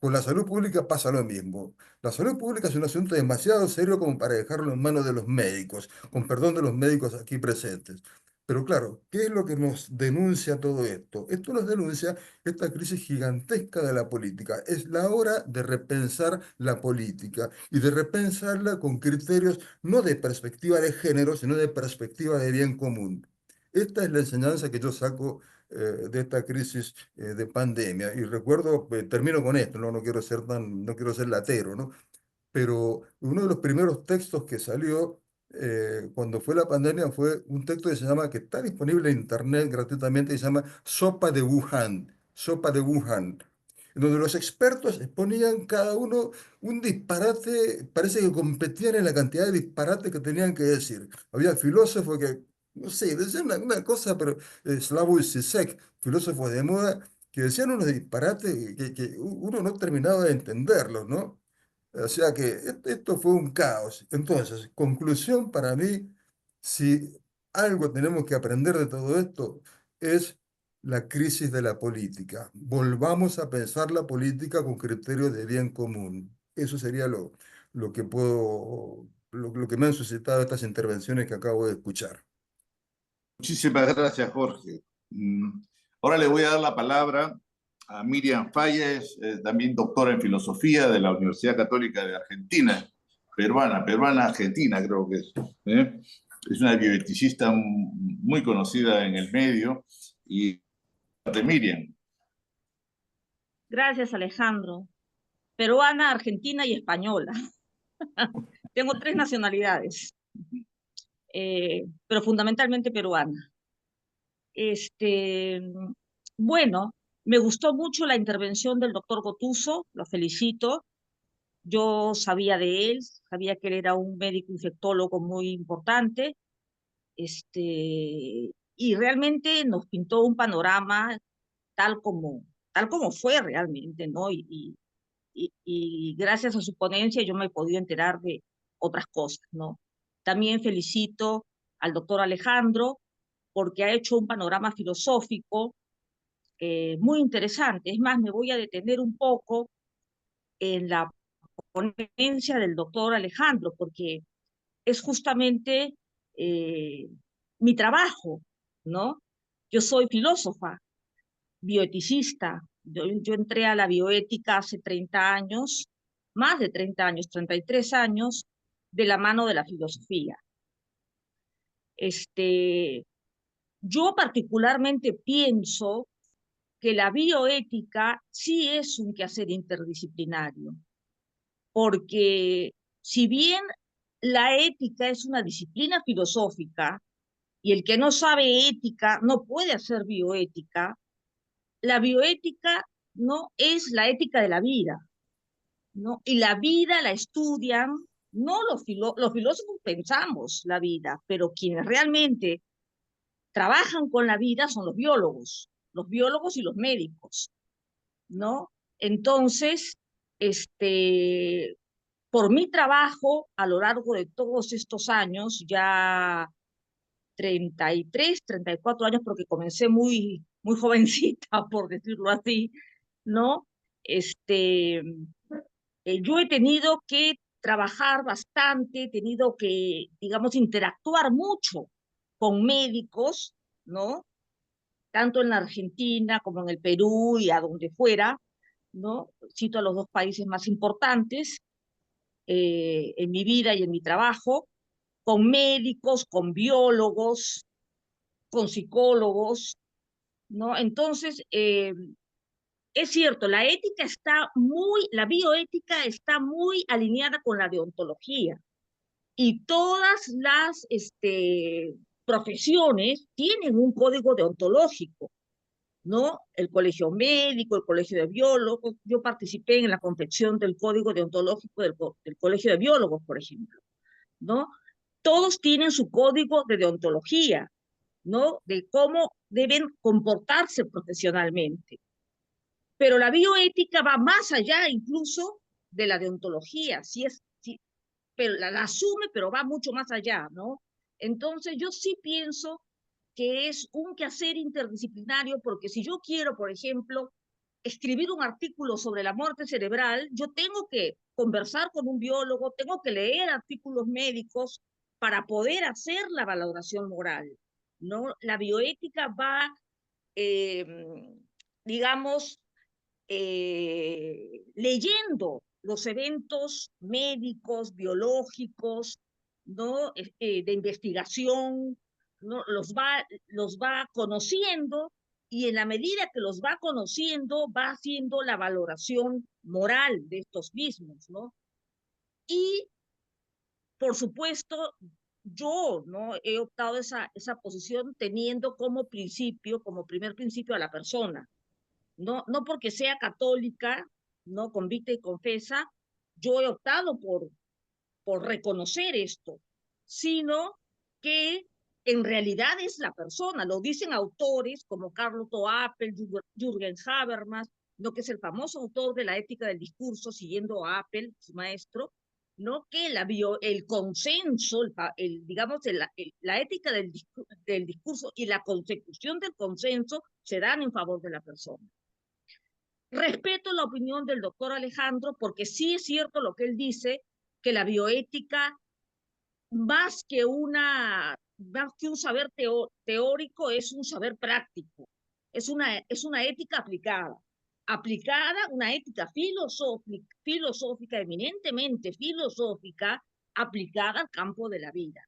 Con la salud pública pasa lo mismo. La salud pública es un asunto demasiado serio como para dejarlo en manos de los médicos, con perdón de los médicos aquí presentes. Pero claro, ¿qué es lo que nos denuncia todo esto? Esto nos denuncia esta crisis gigantesca de la política. Es la hora de repensar la política y de repensarla con criterios no de perspectiva de género, sino de perspectiva de bien común. Esta es la enseñanza que yo saco de esta crisis de pandemia. Y recuerdo, termino con esto, ¿no? No quiero ser latero, ¿no? Pero uno de los primeros textos que salió cuando fue la pandemia fue un texto que se llama, que está disponible en internet gratuitamente, y se llama Sopa de Wuhan, en donde los expertos exponían cada uno un disparate, parece que competían en la cantidad de disparates que tenían que decir. Había filósofos que, no sé, decían una cosa, pero Slavoj Zizek, filósofos de moda, que decían unos disparates que uno no terminaba de entenderlos, ¿no? O sea que esto fue un caos. Entonces, conclusión para mí, si algo tenemos que aprender de todo esto, es la crisis de la política. Volvamos a pensar la política con criterios de bien común. Eso sería lo que puedo, lo que me han suscitado estas intervenciones que acabo de escuchar. Muchísimas gracias, Jorge. Ahora le voy a dar la palabra a Miriam Falles, también doctora en filosofía de la Universidad Católica de Argentina, peruana argentina creo que es. ¿Eh? Es una bioeticista muy conocida en el medio. Y de Miriam. Gracias, Alejandro. Peruana, argentina y española. Tengo 3 nacionalidades, pero fundamentalmente peruana. Bueno, me gustó mucho la intervención del doctor Gotuso, lo felicito. Yo sabía de él, sabía que él era un médico infectólogo muy importante, y realmente nos pintó un panorama tal como fue realmente, ¿no? Y gracias a su ponencia yo me he podido enterar de otras cosas, ¿no? También felicito al doctor Alejandro porque ha hecho un panorama filosófico muy interesante. Es más, me voy a detener un poco en la ponencia del doctor Alejandro porque es justamente eh, mi trabajo, ¿no? Yo soy filósofa, bioeticista. Yo entré a la bioética hace 30 años, más de 30 años, 33 años, de la mano de la filosofía. Yo particularmente pienso que la bioética sí es un quehacer interdisciplinario, porque si bien la ética es una disciplina filosófica y el que no sabe ética no puede hacer bioética, la bioética no es la ética de la vida, ¿no? Y la vida la estudian, no los filósofos pensamos la vida, pero quienes realmente trabajan con la vida son los biólogos y los médicos, ¿no? Entonces, por mi trabajo a lo largo de todos estos años, ya 33, 34 años, porque comencé muy jovencita, por decirlo así, ¿no? Yo he tenido que trabajar bastante, he tenido que, digamos, interactuar mucho con médicos, ¿no? Tanto en la Argentina como en el Perú y a donde fuera, ¿no? Cito a los 2 países más importantes en mi vida y en mi trabajo, con médicos, con biólogos, con psicólogos, ¿no? Entonces, es cierto, la bioética está muy alineada con la deontología y todas las profesiones tienen un código deontológico, ¿no? El colegio médico, el colegio de biólogos, yo participé en la confección del código deontológico del colegio de biólogos, por ejemplo, ¿no? Todos tienen su código de deontología, ¿no? De cómo deben comportarse profesionalmente. Pero la bioética va más allá incluso de la deontología, pero la asume, pero va mucho más allá, ¿no? Entonces yo sí pienso que es un quehacer interdisciplinario, porque si yo quiero, por ejemplo, escribir un artículo sobre la muerte cerebral, yo tengo que conversar con un biólogo, tengo que leer artículos médicos para poder hacer la valoración moral, ¿no? La bioética va, eh, digamos, leyendo los eventos médicos, biológicos, ¿no? De investigación, ¿no? Los va conociendo y en la medida que los va conociendo, va haciendo la valoración moral de estos mismos, ¿no? Y, por supuesto, yo, ¿no? He optado esa posición teniendo como principio, como primer principio a la persona, no porque sea católica, no convicta y confesa, yo he optado por reconocer esto, sino que en realidad es la persona. Lo dicen autores como Karl Otto Appel, Jürgen Habermas, que es el famoso autor de la ética del discurso, siguiendo a Appel, su maestro, ¿no? Que el consenso, digamos, la ética del discurso y la consecución del consenso se dan en favor de la persona. Respeto la opinión del doctor Alejandro, porque sí es cierto lo que él dice, que la bioética, más que un saber teórico, es un saber práctico, es una ética una ética filosófica, eminentemente filosófica, aplicada al campo de la vida,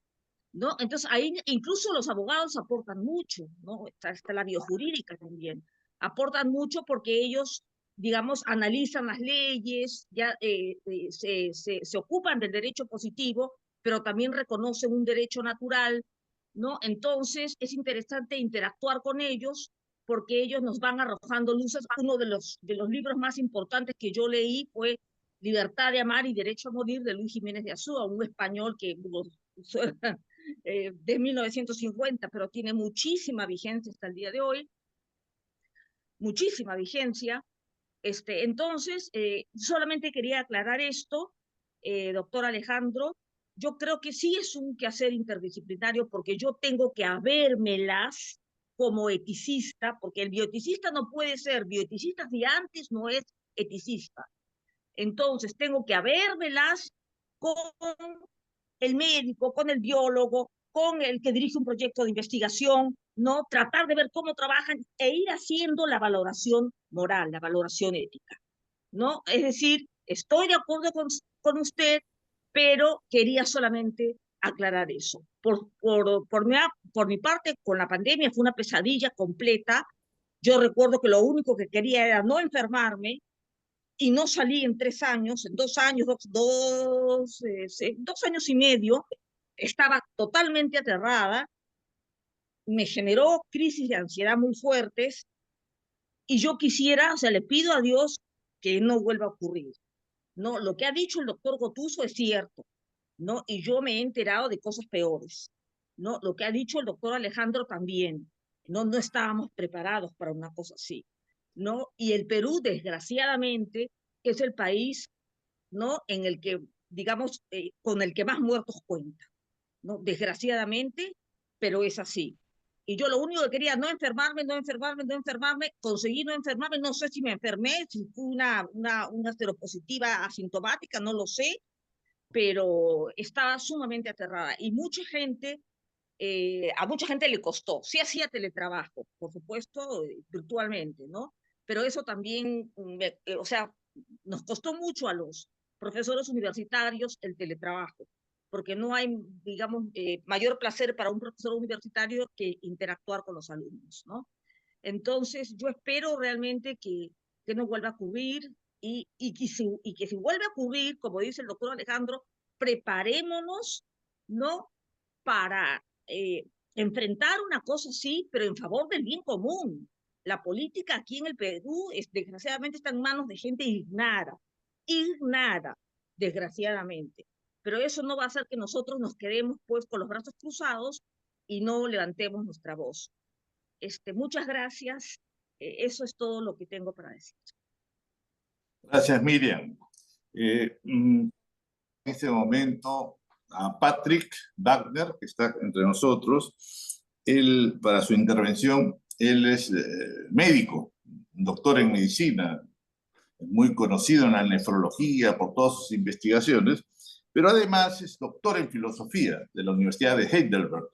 ¿no? Entonces, ahí incluso los abogados aportan mucho, ¿no? Está la biojurídica también, aportan mucho porque ellos, digamos, analizan las leyes, se ocupan del derecho positivo, pero también reconocen un derecho natural, ¿no? Entonces, es interesante interactuar con ellos porque ellos nos van arrojando luces. Uno de los libros más importantes que yo leí fue Libertad de Amar y Derecho a Morir, de Luis Jiménez de Azúa, un español que de 1950, pero tiene muchísima vigencia hasta el día de hoy, muchísima vigencia. Entonces, solamente quería aclarar esto, doctor Alejandro. Yo creo que sí es un quehacer interdisciplinario porque yo tengo que habérmelas como eticista, porque el bioeticista no puede ser bioeticista si antes no es eticista. Entonces, tengo que habérmelas con el médico, con el biólogo, con el que dirige un proyecto de investigación, ¿no? Tratar de ver cómo trabajan e ir haciendo la valoración moral, la valoración ética, ¿no? Es decir, estoy de acuerdo con usted, pero quería solamente aclarar eso. Por mi parte, con la pandemia fue una pesadilla completa. Yo recuerdo que lo único que quería era no enfermarme, y no salí en 3 años, en 2 años, 2 años y medio, estaba totalmente aterrada, me generó crisis de ansiedad muy fuertes, y yo quisiera, o sea, le pido a Dios que no vuelva a ocurrir, ¿no? Lo que ha dicho el doctor Gotuso es cierto, ¿no? Y yo me he enterado de cosas peores, ¿no? Lo que ha dicho el doctor Alejandro también, ¿no? No estábamos preparados para una cosa así, ¿no? Y el Perú, desgraciadamente, es el país, ¿no? En el que, digamos, con el que más muertos cuenta, ¿no? Desgraciadamente, pero es así. Y yo lo único que quería, no enfermarme, no enfermarme, no enfermarme, conseguí no enfermarme, no sé si me enfermé, si fue una seropositiva asintomática, no lo sé, pero estaba sumamente aterrada. Y a mucha gente le costó. Sí hacía teletrabajo, por supuesto, virtualmente, ¿no? Pero eso también, o sea, nos costó mucho a los profesores universitarios el teletrabajo, porque no hay, digamos, mayor placer para un profesor universitario que interactuar con los alumnos, ¿no? Entonces, yo espero realmente que no vuelva a ocurrir, y que si vuelve a ocurrir, como dice el doctor Alejandro, preparémonos, ¿no? Para enfrentar una cosa así, pero en favor del bien común. La política aquí en el Perú, desgraciadamente, está en manos de gente ignara, desgraciadamente. Pero eso no va a hacer que nosotros nos quedemos pues con los brazos cruzados y no levantemos nuestra voz. Muchas gracias. Eso es todo lo que tengo para decir. Gracias, Miriam. En este momento a Patrick Wagner, que está entre nosotros. Él, para su intervención, él es médico, doctor en medicina, muy conocido en la nefrología por todas sus investigaciones, pero además es doctor en filosofía de la Universidad de Heidelberg.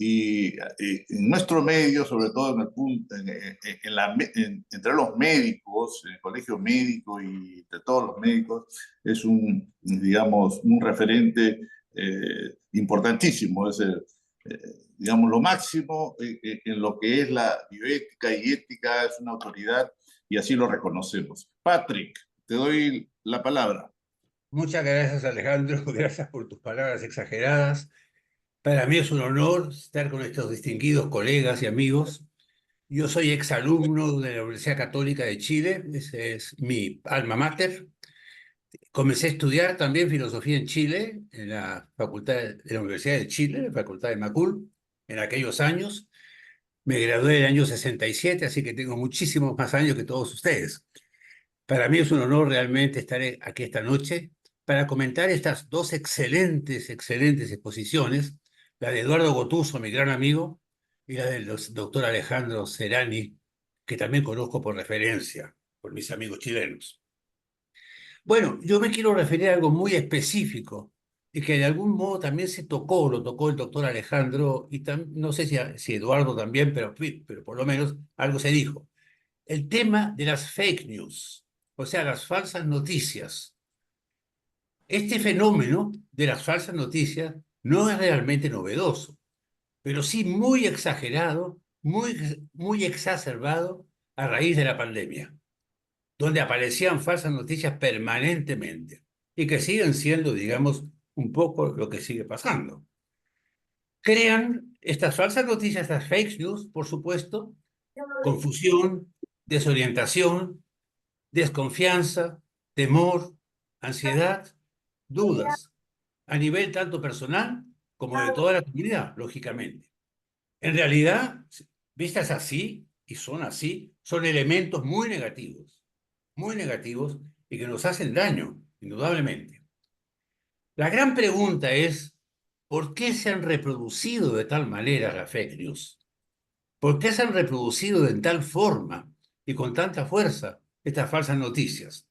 Y en nuestro medio, sobre todo entre los médicos, en el colegio médico y entre todos los médicos, es digamos, un referente importantísimo. Es digamos, lo máximo en lo que es la bioética y ética, es una autoridad y así lo reconocemos. Patrick, te doy la palabra. Muchas gracias, Alejandro. Gracias por tus palabras exageradas. Para mí es un honor estar con estos distinguidos colegas y amigos. Yo soy exalumno de la Universidad Católica de Chile, ese es mi alma mater. Comencé a estudiar también filosofía en Chile, en la Facultad de la Universidad de Chile, la Facultad de Macul, en aquellos años. Me gradué en el año 67, así que tengo muchísimos más años que todos ustedes. Para mí es un honor realmente estar aquí esta noche para comentar estas dos excelentes exposiciones, la de Eduardo Gotuso, mi gran amigo, y la del doctor Alejandro Serani, que también conozco por referencia, por mis amigos chilenos. Bueno, yo me quiero referir a algo muy específico y que de algún modo también lo tocó el doctor Alejandro, y no sé si Eduardo también, pero por lo menos algo se dijo. El tema de las fake news, o sea, las falsas noticias. Este fenómeno de las falsas noticias no es realmente novedoso, pero sí muy exagerado, muy exacerbado a raíz de la pandemia, donde aparecían falsas noticias permanentemente y que siguen siendo, digamos, un poco lo que sigue pasando. Crean estas falsas noticias, estas fake news, por supuesto, confusión, desorientación, desconfianza, temor, ansiedad, dudas, a nivel tanto personal como de toda la comunidad, lógicamente. En realidad, vistas así, y son así, son elementos muy negativos y que nos hacen daño, indudablemente. La gran pregunta es, ¿por qué se han reproducido de tal manera las fake news? ¿Por qué se han reproducido de tal forma y con tanta fuerza estas falsas noticias?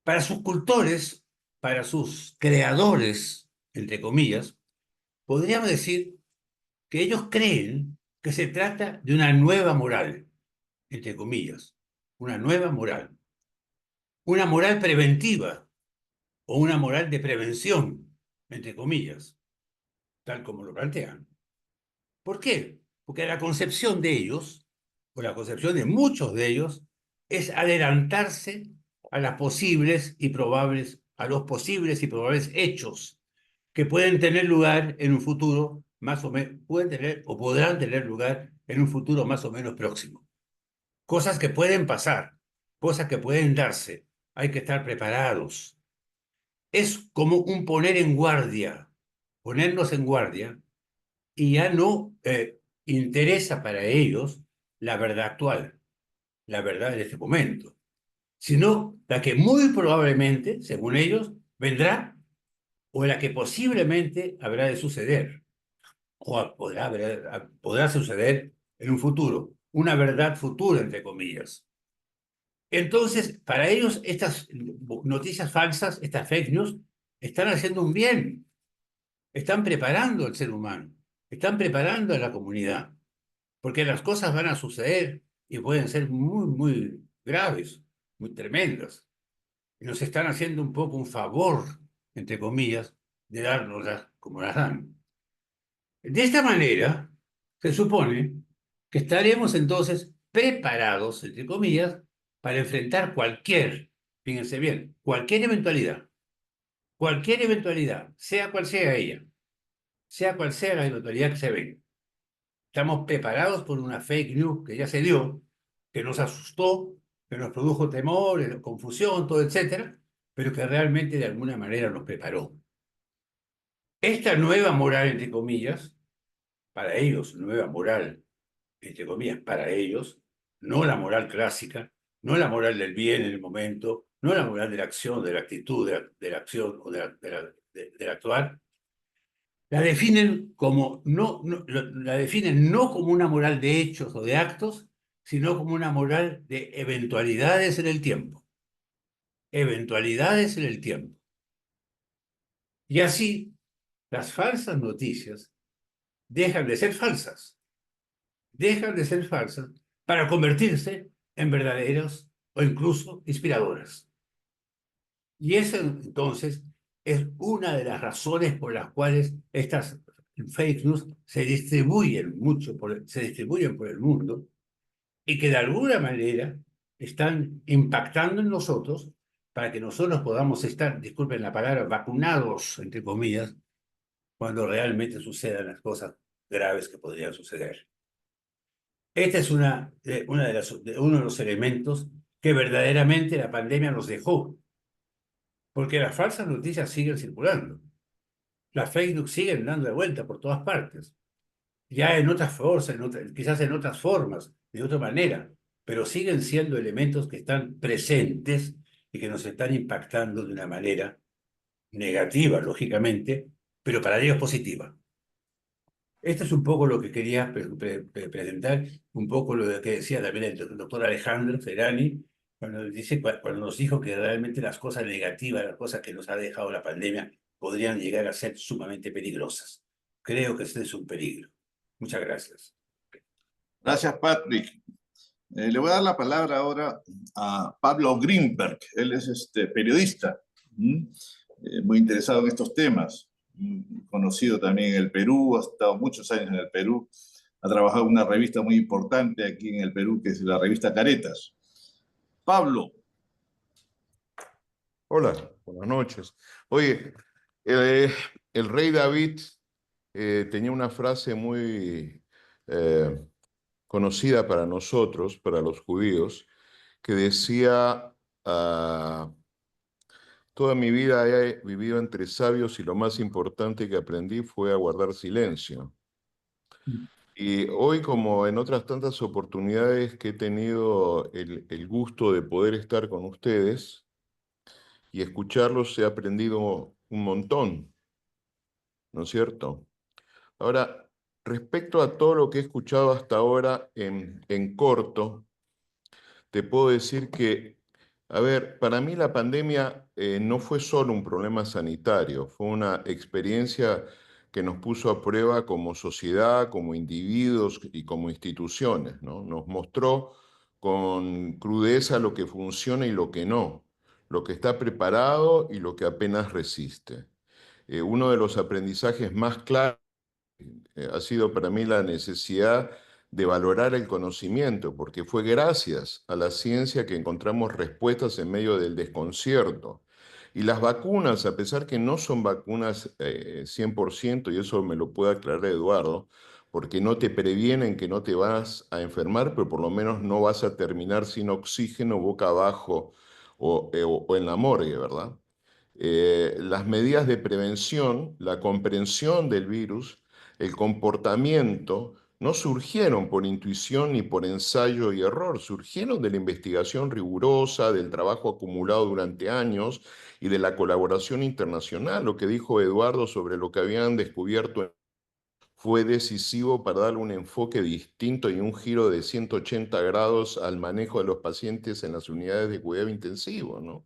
Para sus cultores, para sus creadores, entre comillas, podríamos decir que ellos creen que se trata de una nueva moral, entre comillas, una moral preventiva o una moral de prevención, entre comillas, tal como lo plantean. ¿Por qué? Porque la concepción de ellos, o la concepción de muchos de ellos, es adelantarse a los posibles y probables hechos que pueden tener lugar en un futuro más o menos, podrán tener lugar en un futuro más o menos próximo. Cosas que pueden pasar, cosas que pueden darse. Hay que estar preparados. Es como un ponernos en guardia, y ya no interesa para ellos la verdad actual, la verdad de este momento, sino la que muy probablemente, según ellos, vendrá o la que posiblemente habrá de suceder o podrá suceder en un futuro, una verdad futura, entre comillas. Entonces, para ellos, estas noticias falsas, estas fake news, están haciendo un bien, están preparando al ser humano, están preparando a la comunidad, porque las cosas van a suceder y pueden ser muy graves, muy tremendas. Y nos están haciendo un poco un favor, entre comillas, de dárnoslas como las dan. De esta manera, se supone que estaremos entonces preparados, entre comillas, para enfrentar fíjense bien, cualquier eventualidad, sea cual sea ella, sea cual sea la eventualidad que se venga. Estamos preparados por una fake news que ya se dio, que nos asustó, que nos produjo temor, confusión, todo, etcétera, pero que realmente de alguna manera nos preparó. Esta nueva moral, entre comillas, para ellos, nueva moral, entre comillas, para ellos, no la moral clásica, no la moral del bien en el momento, no la moral de la acción, de la actitud, de la acción o del actuar, la definen la definen no como una moral de hechos o de actos, sino como una moral de eventualidades en el tiempo. Eventualidades en el tiempo. Y así, las falsas noticias dejan de ser falsas. Dejan de ser falsas para convertirse en verdaderas o incluso inspiradoras. Y eso entonces es una de las razones por las cuales estas fake news se distribuyen por el mundo y que de alguna manera están impactando en nosotros para que nosotros podamos estar, disculpen la palabra, vacunados, entre comillas, cuando realmente sucedan las cosas graves que podrían suceder. Este es uno de los elementos que verdaderamente la pandemia nos dejó, porque las falsas noticias siguen circulando. Las fake news siguen dando de vuelta por todas partes. Ya en otras fuerzas, quizás en otras formas, de otra manera, pero siguen siendo elementos que están presentes y que nos están impactando de una manera negativa, lógicamente, pero para ellos positiva. Esto es un poco lo que quería presentar, un poco lo que decía también el doctor Alejandro Ferrani, cuando nos dijo que realmente las cosas negativas, las cosas que nos ha dejado la pandemia, podrían llegar a ser sumamente peligrosas. Creo que ese es un peligro. Muchas gracias. Gracias, Patrick. Le voy a dar la palabra ahora a Pablo Greenberg. Él es periodista, muy interesado en estos temas, conocido también en el Perú, ha estado muchos años en el Perú, ha trabajado en una revista muy importante aquí en el Perú, que es la revista Caretas. Pablo. Hola, buenas noches. Oye, eh, el rey David tenía una frase muy conocida para nosotros, para los judíos, que decía, toda mi vida he vivido entre sabios y lo más importante que aprendí fue a guardar silencio. Y hoy, como en otras tantas oportunidades que he tenido el gusto de poder estar con ustedes y escucharlos, he aprendido un montón, ¿no es cierto? Ahora, respecto a todo lo que he escuchado hasta ahora en corto, te puedo decir que, a ver, para mí la pandemia no fue solo un problema sanitario, fue una experiencia que nos puso a prueba como sociedad, como individuos y como instituciones, ¿no? Nos mostró con crudeza lo que funciona y lo que no, lo que está preparado y lo que apenas resiste. Uno de los aprendizajes más claros ha sido para mí la necesidad de valorar el conocimiento, porque fue gracias a la ciencia que encontramos respuestas en medio del desconcierto. Y las vacunas, a pesar que no son vacunas 100%, y eso me lo puede aclarar Eduardo, porque no te previenen que no te vas a enfermar, pero por lo menos no vas a terminar sin oxígeno boca abajo o en la morgue, ¿verdad? Las medidas de prevención, la comprensión del virus, el comportamiento, no surgieron por intuición ni por ensayo y error, surgieron de la investigación rigurosa, del trabajo acumulado durante años y de la colaboración internacional. Lo que dijo Eduardo sobre lo que habían descubierto fue decisivo para darle un enfoque distinto y un giro de 180 grados al manejo de los pacientes en las unidades de cuidado intensivo, ¿no?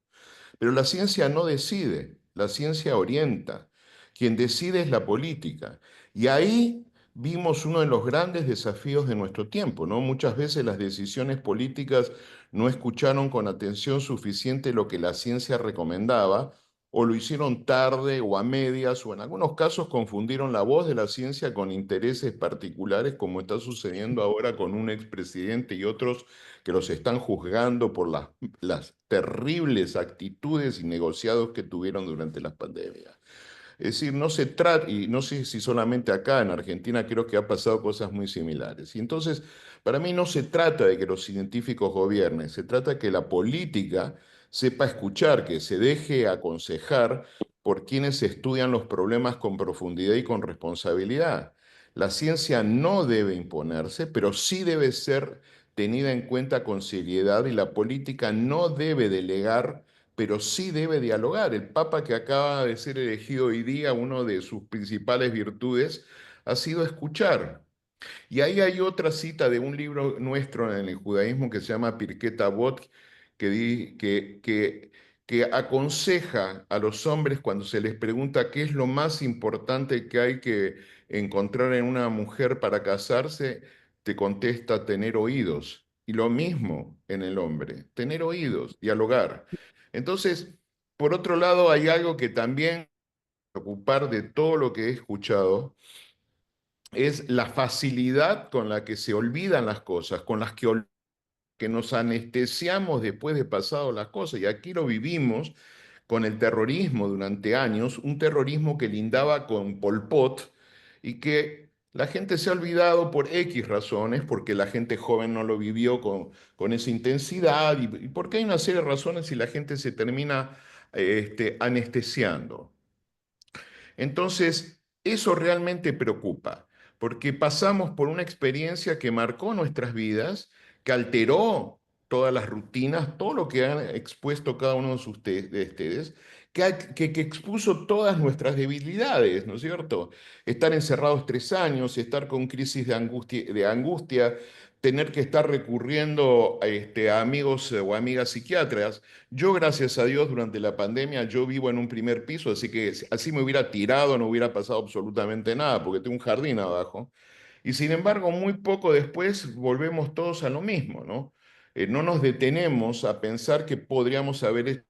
Pero la ciencia no decide, la ciencia orienta. Quien decide es la política. Y ahí vimos uno de los grandes desafíos de nuestro tiempo, ¿no? Muchas veces las decisiones políticas no escucharon con atención suficiente lo que la ciencia recomendaba, o lo hicieron tarde o a medias, o en algunos casos confundieron la voz de la ciencia con intereses particulares, como está sucediendo ahora con un expresidente y otros que los están juzgando por las terribles actitudes y negociados que tuvieron durante las pandemias. Es decir, no se trata, y no sé si solamente acá en Argentina creo que ha pasado cosas muy similares. Y entonces, para mí no se trata de que los científicos gobiernen, se trata de que la política sepa escuchar, que se deje aconsejar por quienes estudian los problemas con profundidad y con responsabilidad. La ciencia no debe imponerse, pero sí debe ser tenida en cuenta con seriedad y la política no debe delegar, pero sí debe dialogar. El Papa que acaba de ser elegido hoy día, una de sus principales virtudes ha sido escuchar. Y ahí hay otra cita de un libro nuestro en el judaísmo que se llama Pirkei Avot, que aconseja a los hombres cuando se les pregunta qué es lo más importante que hay que encontrar en una mujer para casarse, te contesta tener oídos. Y lo mismo en el hombre, tener oídos, dialogar. Entonces, por otro lado, hay algo que también preocupar de todo lo que he escuchado, es la facilidad con la que se olvidan las cosas, con las que nos anestesiamos después de pasado las cosas. Y aquí lo vivimos con el terrorismo durante años, un terrorismo que lindaba con Pol Pot y que la gente se ha olvidado por X razones, porque la gente joven no lo vivió con esa intensidad y porque hay una serie de razones y la gente se termina anestesiando. Entonces, eso realmente preocupa, porque pasamos por una experiencia que marcó nuestras vidas, que alteró todas las rutinas, todo lo que han expuesto cada uno de ustedes, que expuso todas nuestras debilidades, ¿no es cierto? Estar encerrados 3 años, estar con crisis de angustia, tener que estar recurriendo a amigos o amigas psiquiatras. Yo, gracias a Dios, durante la pandemia, yo vivo en un primer piso, así que así me hubiera tirado, no hubiera pasado absolutamente nada, porque tengo un jardín abajo. Y sin embargo, muy poco después volvemos todos a lo mismo, ¿no? No nos detenemos a pensar que podríamos haber hecho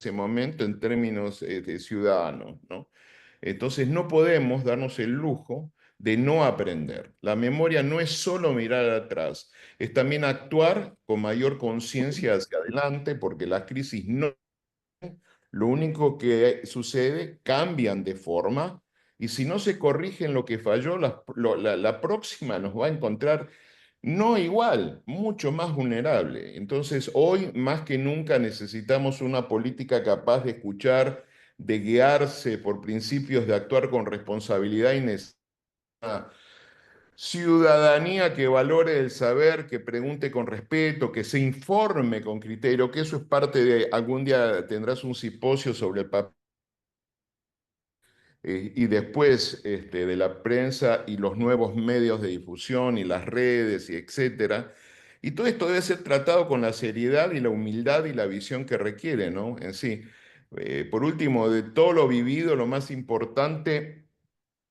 ese momento en términos de ciudadanos, ¿no? Entonces no podemos darnos el lujo de no aprender. La memoria no es solo mirar atrás, es también actuar con mayor conciencia hacia adelante, porque las crisis no, lo único que sucede, cambian de forma, y si no se corrigen lo que falló, la próxima nos va a encontrar no igual, mucho más vulnerable. Entonces, hoy más que nunca necesitamos una política capaz de escuchar, de guiarse por principios de actuar con responsabilidad y una ciudadanía que valore el saber, que pregunte con respeto, que se informe con criterio, que eso es parte de, algún día tendrás un simposio sobre el papel y después de la prensa y los nuevos medios de difusión y las redes y etcétera. Y todo esto debe ser tratado con la seriedad y la humildad y la visión que requiere, ¿no? En sí. Por último, de todo lo vivido, lo más importante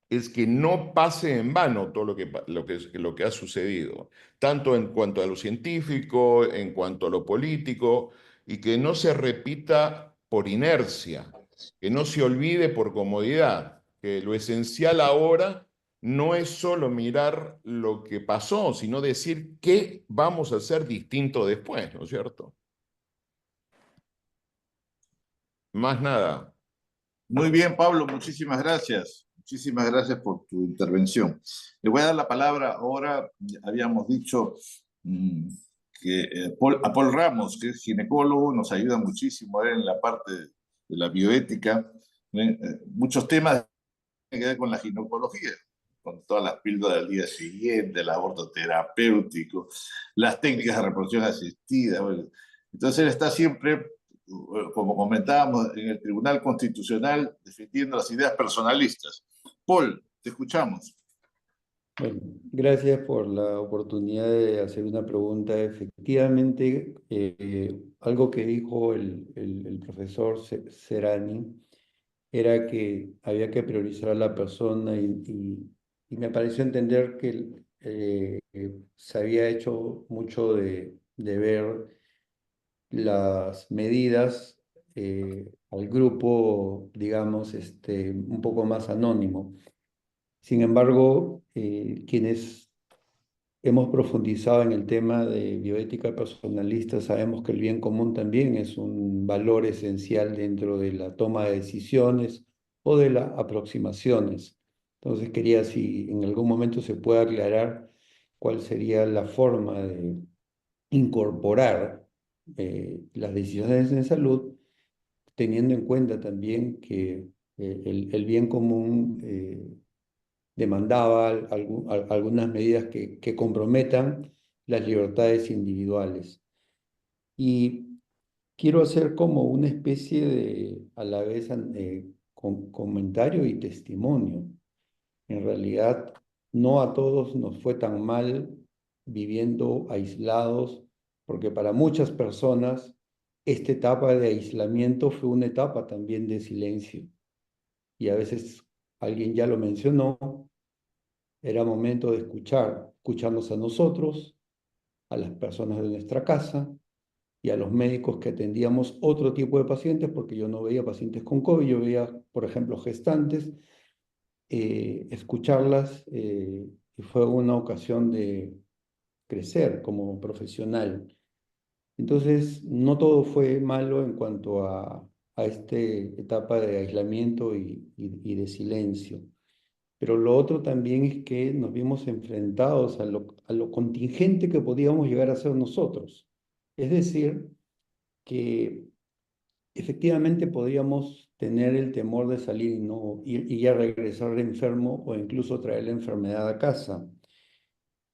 es que no pase en vano todo lo que ha sucedido, tanto en cuanto a lo científico, en cuanto a lo político, y que no se repita por inercia, que no se olvide por comodidad, que lo esencial ahora no es solo mirar lo que pasó, sino decir qué vamos a hacer distinto después, ¿no es cierto? Más nada. Muy bien, Pablo, muchísimas gracias. Muchísimas gracias por tu intervención. Le voy a dar la palabra ahora, habíamos dicho que a Paul Ramos, que es ginecólogo, nos ayuda muchísimo en la parte de la bioética. Muchos temas tienen que ver con la ginecología, con todas las píldoras del día siguiente, el aborto terapéutico, las técnicas de reproducción asistida. Bueno, entonces él está siempre, como comentábamos, en el Tribunal Constitucional defendiendo las ideas personalistas. Paul, te escuchamos. Bueno, gracias por la oportunidad de hacer una pregunta. Efectivamente, algo que dijo el profesor Serani era que había que priorizar a la persona y me pareció entender que se había hecho mucho de ver las medidas al grupo, digamos, un poco más anónimo. Sin embargo, quienes hemos profundizado en el tema de bioética personalista sabemos que el bien común también es un valor esencial dentro de la toma de decisiones o de las aproximaciones. Entonces quería si en algún momento se puede aclarar cuál sería la forma de incorporar las decisiones en salud, teniendo en cuenta también que el bien común demandaba algunas medidas que comprometan las libertades individuales. Y quiero hacer como una especie de, a la vez, comentario y testimonio. En realidad, no a todos nos fue tan mal viviendo aislados, porque para muchas personas esta etapa de aislamiento fue una etapa también de silencio. Y a veces alguien ya lo mencionó, era momento de escucharnos a nosotros, a las personas de nuestra casa y a los médicos que atendíamos otro tipo de pacientes, porque yo no veía pacientes con COVID, yo veía, por ejemplo, gestantes, escucharlas y fue una ocasión de crecer como profesional. Entonces, no todo fue malo en cuanto a esta etapa de aislamiento y de silencio. Pero lo otro también es que nos vimos enfrentados a lo contingente que podíamos llegar a ser nosotros. Es decir, que efectivamente podíamos tener el temor de salir y ya regresar enfermo o incluso traer la enfermedad a casa.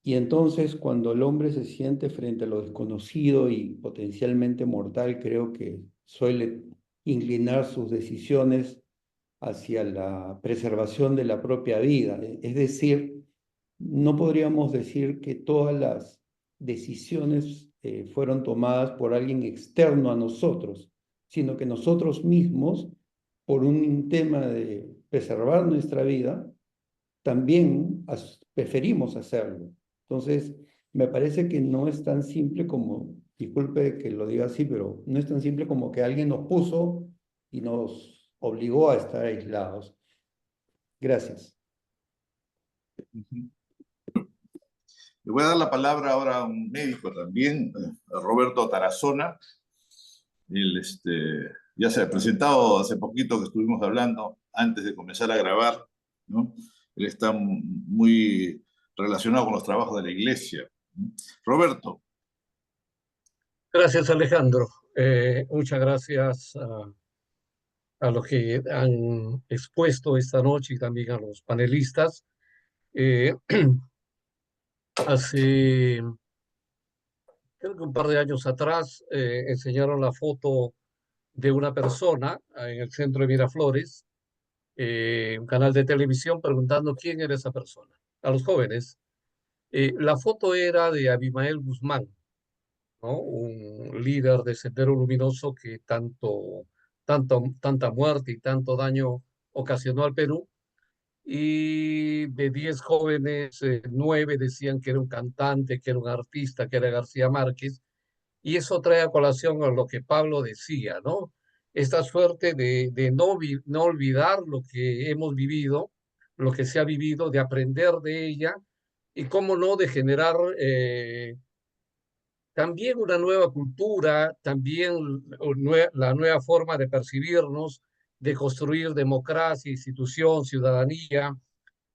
Y entonces, cuando el hombre se siente frente a lo desconocido y potencialmente mortal, creo que suele inclinar sus decisiones hacia la preservación de la propia vida. Es decir, no podríamos decir que todas las decisiones fueron tomadas por alguien externo a nosotros, sino que nosotros mismos, por un tema de preservar nuestra vida, también preferimos hacerlo. Entonces, me parece que no es tan simple como, disculpe que lo diga así, pero no es tan simple como que alguien nos puso y nos obligó a estar aislados. Gracias. Ujú. Le voy a dar la palabra ahora a un médico también, a Roberto Tarazona. Él ya se ha presentado hace poquito que estuvimos hablando antes de comenzar a grabar, ¿no? Él está muy relacionado con los trabajos de la iglesia. Roberto. Gracias, Alejandro. Muchas gracias a los que han expuesto esta noche y también a los panelistas. Hace, creo que un par de años atrás, enseñaron la foto de una persona en el centro de Miraflores, un canal de televisión, preguntando quién era esa persona, a los jóvenes. La foto era de Abimael Guzmán, ¿no? Un líder de Sendero Luminoso que tanta muerte y tanto daño ocasionó al Perú. Y de 10 jóvenes, 9 decían que era un cantante, que era un artista, que era García Márquez. Y eso trae a colación a lo que Pablo decía, ¿no? Esta suerte de no olvidar lo que hemos vivido, lo que se ha vivido, de aprender de ella y cómo no, de generar también una nueva cultura, también la nueva forma de percibirnos, de construir democracia, institución, ciudadanía,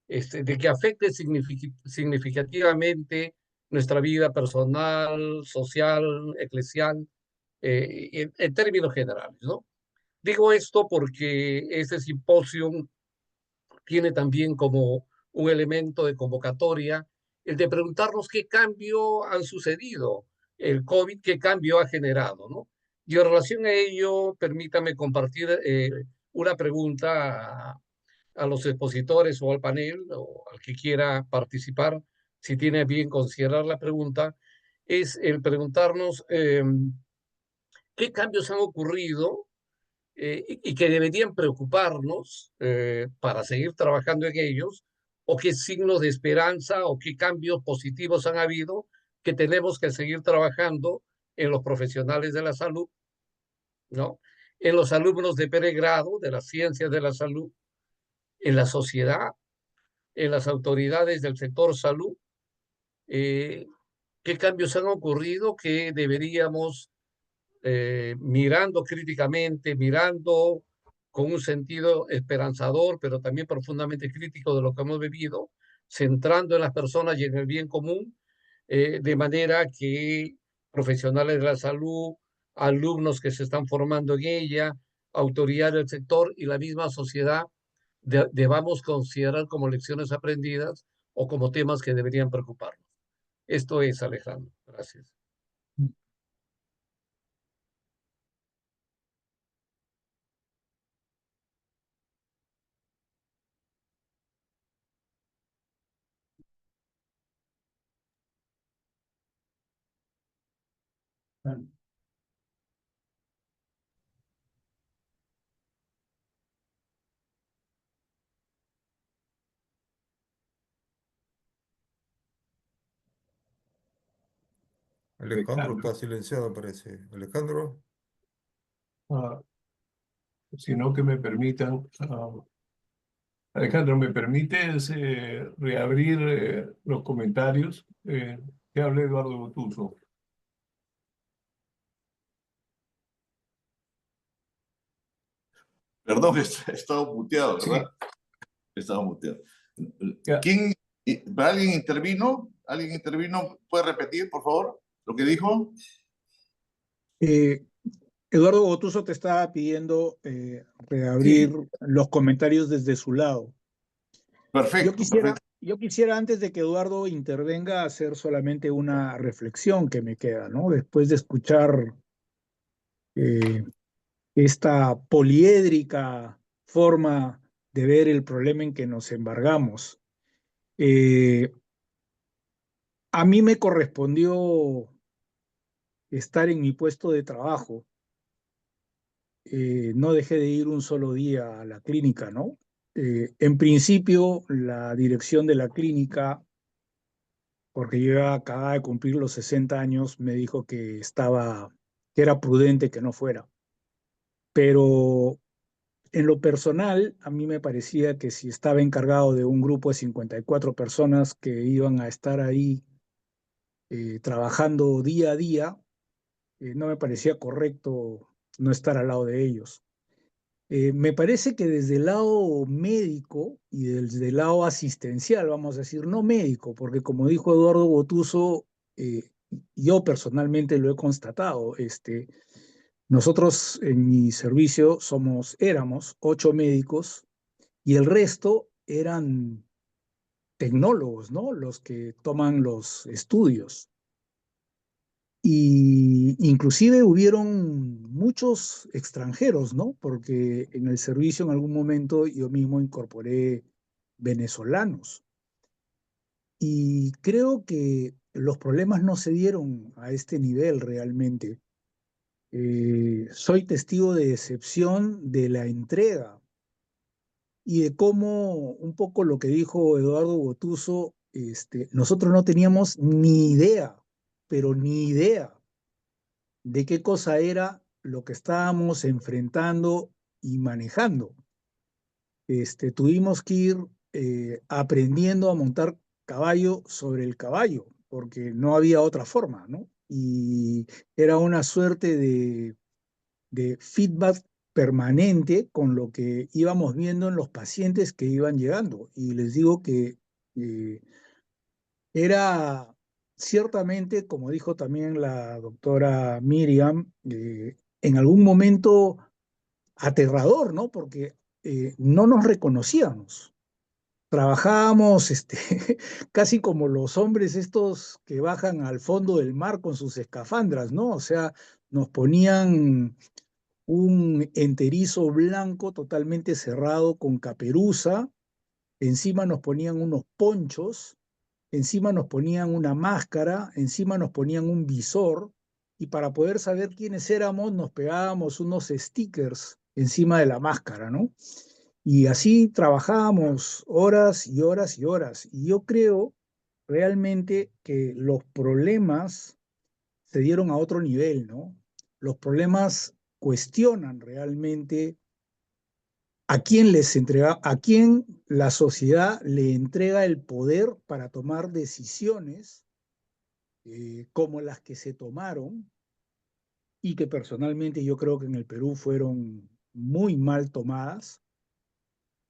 de que afecte significativamente nuestra vida personal, social, eclesial, en términos generales, ¿no? Digo esto porque este simposio tiene también como un elemento de convocatoria el de preguntarnos qué cambio han sucedido, el COVID, qué cambio ha generado, ¿no? Y en relación a ello, permítame compartir una pregunta a los expositores o al panel o al que quiera participar, si tiene a bien considerar la pregunta, es el preguntarnos qué cambios han ocurrido y que deberían preocuparnos para seguir trabajando en ellos, o qué signos de esperanza o qué cambios positivos han habido que tenemos que seguir trabajando en los profesionales de la salud, ¿no? En los alumnos de pregrado de las ciencias de la salud, en la sociedad, en las autoridades del sector salud, qué cambios han ocurrido que deberíamos, mirando críticamente, mirando con un sentido esperanzador, pero también profundamente crítico de lo que hemos vivido, centrando en las personas y en el bien común, de manera que profesionales de la salud, alumnos que se están formando en ella, autoridades del sector y la misma sociedad debamos considerar como lecciones aprendidas o como temas que deberían preocuparnos. Esto es, Alejandro. Gracias. Alejandro está silenciado, parece. Alejandro. Sino que me permitan, Alejandro, ¿me permites reabrir los comentarios? Que hable Eduardo Gotuso. Perdón, he estado muteado, ¿verdad? Sí. He estado muteado. Ya. ¿Alguien intervino? ¿Alguien intervino? ¿Puede repetir, por favor, lo que dijo? Eduardo Gotuso te estaba pidiendo reabrir los comentarios desde su lado. Perfecto, Yo quisiera, perfecto. yo quisiera, antes de que Eduardo intervenga, hacer solamente una reflexión que me queda, ¿no? Después de escuchar eh, esta poliédrica forma de ver el problema en que nos embargamos. Eh, a mí me correspondió estar en mi puesto de trabajo. No dejé de ir un solo día a la clínica, ¿no? En principio, la dirección de la clínica, porque yo ya acababa de cumplir los 60 años, me dijo que era prudente que no fuera. Pero en lo personal, a mí me parecía que si estaba encargado de un grupo de 54 personas que iban a estar ahí trabajando día a día, no me parecía correcto no estar al lado de ellos. Me parece que desde el lado médico y desde el lado asistencial, vamos a decir, no médico, porque como dijo Eduardo Botuso, yo personalmente lo he constatado, nosotros en mi servicio éramos 8 médicos y el resto eran tecnólogos, ¿no? Los que toman los estudios. Y inclusive hubieron muchos extranjeros, ¿no? Porque en el servicio en algún momento yo mismo incorporé venezolanos. Y creo que los problemas no se dieron a este nivel realmente. Soy testigo de excepción de la entrega y de cómo un poco lo que dijo Eduardo Botuso, nosotros no teníamos ni idea, pero ni idea de qué cosa era lo que estábamos enfrentando y manejando. Tuvimos que ir aprendiendo a montar caballo sobre el caballo, porque no había otra forma, ¿no? Y era una suerte de feedback permanente con lo que íbamos viendo en los pacientes que iban llegando. Y les digo que era ciertamente, como dijo también la doctora Miriam, en algún momento aterrador, ¿no? Porque no nos reconocíamos. Trabajábamos casi como los hombres estos que bajan al fondo del mar con sus escafandras, ¿no? O sea, nos ponían un enterizo blanco totalmente cerrado con caperuza, encima nos ponían unos ponchos, encima nos ponían una máscara, encima nos ponían un visor, y para poder saber quiénes éramos nos pegábamos unos stickers encima de la máscara, ¿no? Y así trabajábamos horas y horas y horas. Y yo creo realmente que los problemas se dieron a otro nivel, ¿no? Los problemas cuestionan realmente a quién la sociedad le entrega el poder para tomar decisiones como las que se tomaron y que personalmente yo creo que en el Perú fueron muy mal tomadas.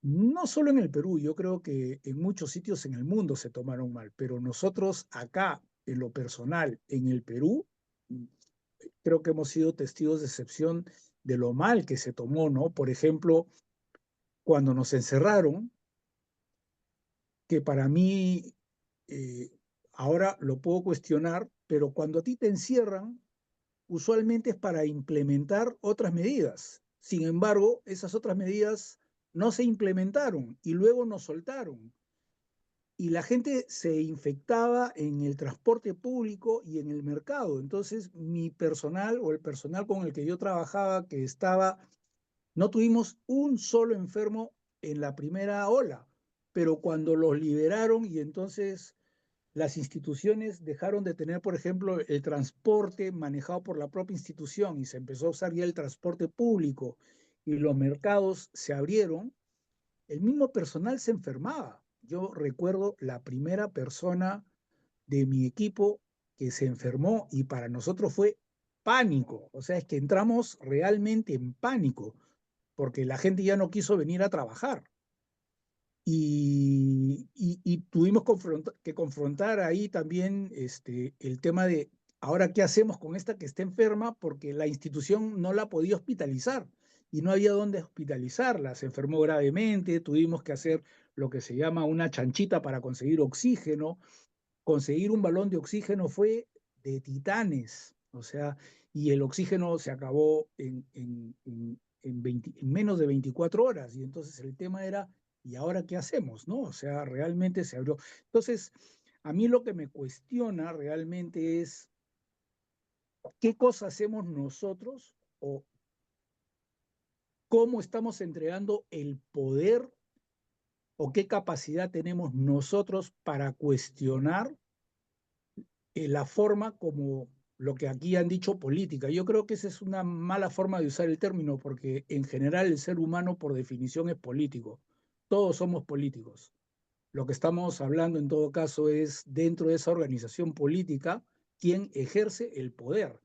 No solo en el Perú, yo creo que en muchos sitios en el mundo se tomaron mal, pero nosotros acá, en lo personal, en el Perú, creo que hemos sido testigos de excepción de lo mal que se tomó, ¿no? Por ejemplo, cuando nos encerraron, que para mí eh, ahora lo puedo cuestionar, pero cuando a ti te encierran, usualmente es para implementar otras medidas. Sin embargo, esas otras medidas no se implementaron y luego nos soltaron. Y la gente se infectaba en el transporte público y en el mercado. Entonces, mi personal o el personal con el que yo trabajaba, que estaba, no tuvimos un solo enfermo en la primera ola, pero cuando los liberaron y entonces las instituciones dejaron de tener, por ejemplo, el transporte manejado por la propia institución y se empezó a usar ya el transporte público y los mercados se abrieron, el mismo personal se enfermaba. Yo recuerdo la primera persona de mi equipo que se enfermó y para nosotros fue pánico. O sea, es que entramos realmente en pánico porque la gente ya no quiso venir a trabajar. Y tuvimos que confrontar ahí también el tema de ahora qué hacemos con esta que está enferma porque la institución no la podía hospitalizar y no había dónde hospitalizarla, se enfermó gravemente, tuvimos que hacer lo que se llama una chanchita para conseguir oxígeno. Conseguir un balón de oxígeno fue de titanes, o sea, y el oxígeno se acabó en menos de 24 horas. Y entonces el tema era, ¿y ahora qué hacemos? ¿No? O sea, realmente se abrió. Entonces, a mí lo que me cuestiona realmente es qué cosa hacemos nosotros o cómo estamos entregando el poder o qué capacidad tenemos nosotros para cuestionar la forma como lo que aquí han dicho política. Yo creo que esa es una mala forma de usar el término, porque en general el ser humano por definición es político. Todos somos políticos. Lo que estamos hablando en todo caso es dentro de esa organización política quién ejerce el poder.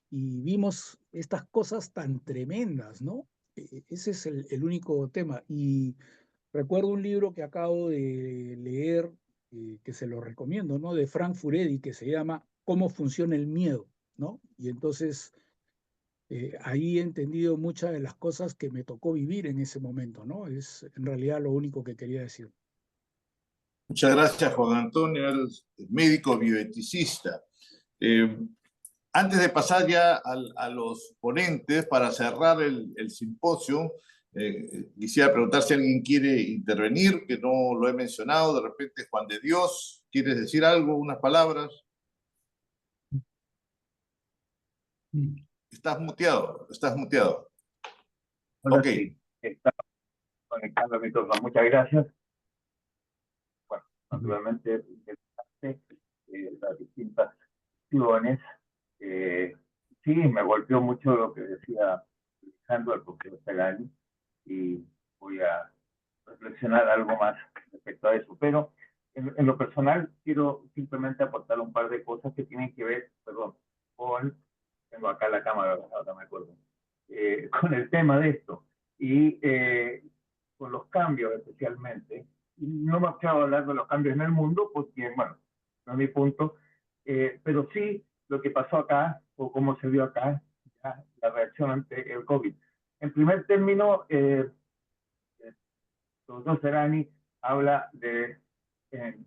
Y vimos estas cosas tan tremendas, ¿no? Ese es el único tema. Y recuerdo un libro que acabo de leer, que se lo recomiendo, ¿no? De Frank Furedi, que se llama ¿Cómo funciona el miedo? ¿No? Y entonces ahí he entendido muchas de las cosas que me tocó vivir en ese momento, ¿no? Es en realidad lo único que quería decir. Muchas gracias, Juan Antonio, eres médico bioeticista. Antes de pasar ya a los ponentes para cerrar el simposio, quisiera preguntar si alguien quiere intervenir, que no lo he mencionado. De repente, Juan de Dios, ¿quieres decir algo, unas palabras? Estás muteado, estás muteado. Ahora Ok. sí, está conectando el micrófono. Muchas gracias. Bueno, naturalmente, interesante, las distintas acciones. Sí, me golpeó mucho lo que decía Alejandro, el profesor Serrani, y voy a reflexionar algo más respecto a eso. Pero en lo personal, quiero simplemente aportar un par de cosas que tienen que ver, perdón, tengo acá la cámara, ahora me acuerdo, con el tema de esto. Y con los cambios especialmente. Y no me quiero hablar de los cambios en el mundo, porque, bueno, no es mi punto, pero sí lo que pasó acá, o cómo se vio acá, ya, la reacción ante el COVID. En primer término, el doctor Serrani habla de, en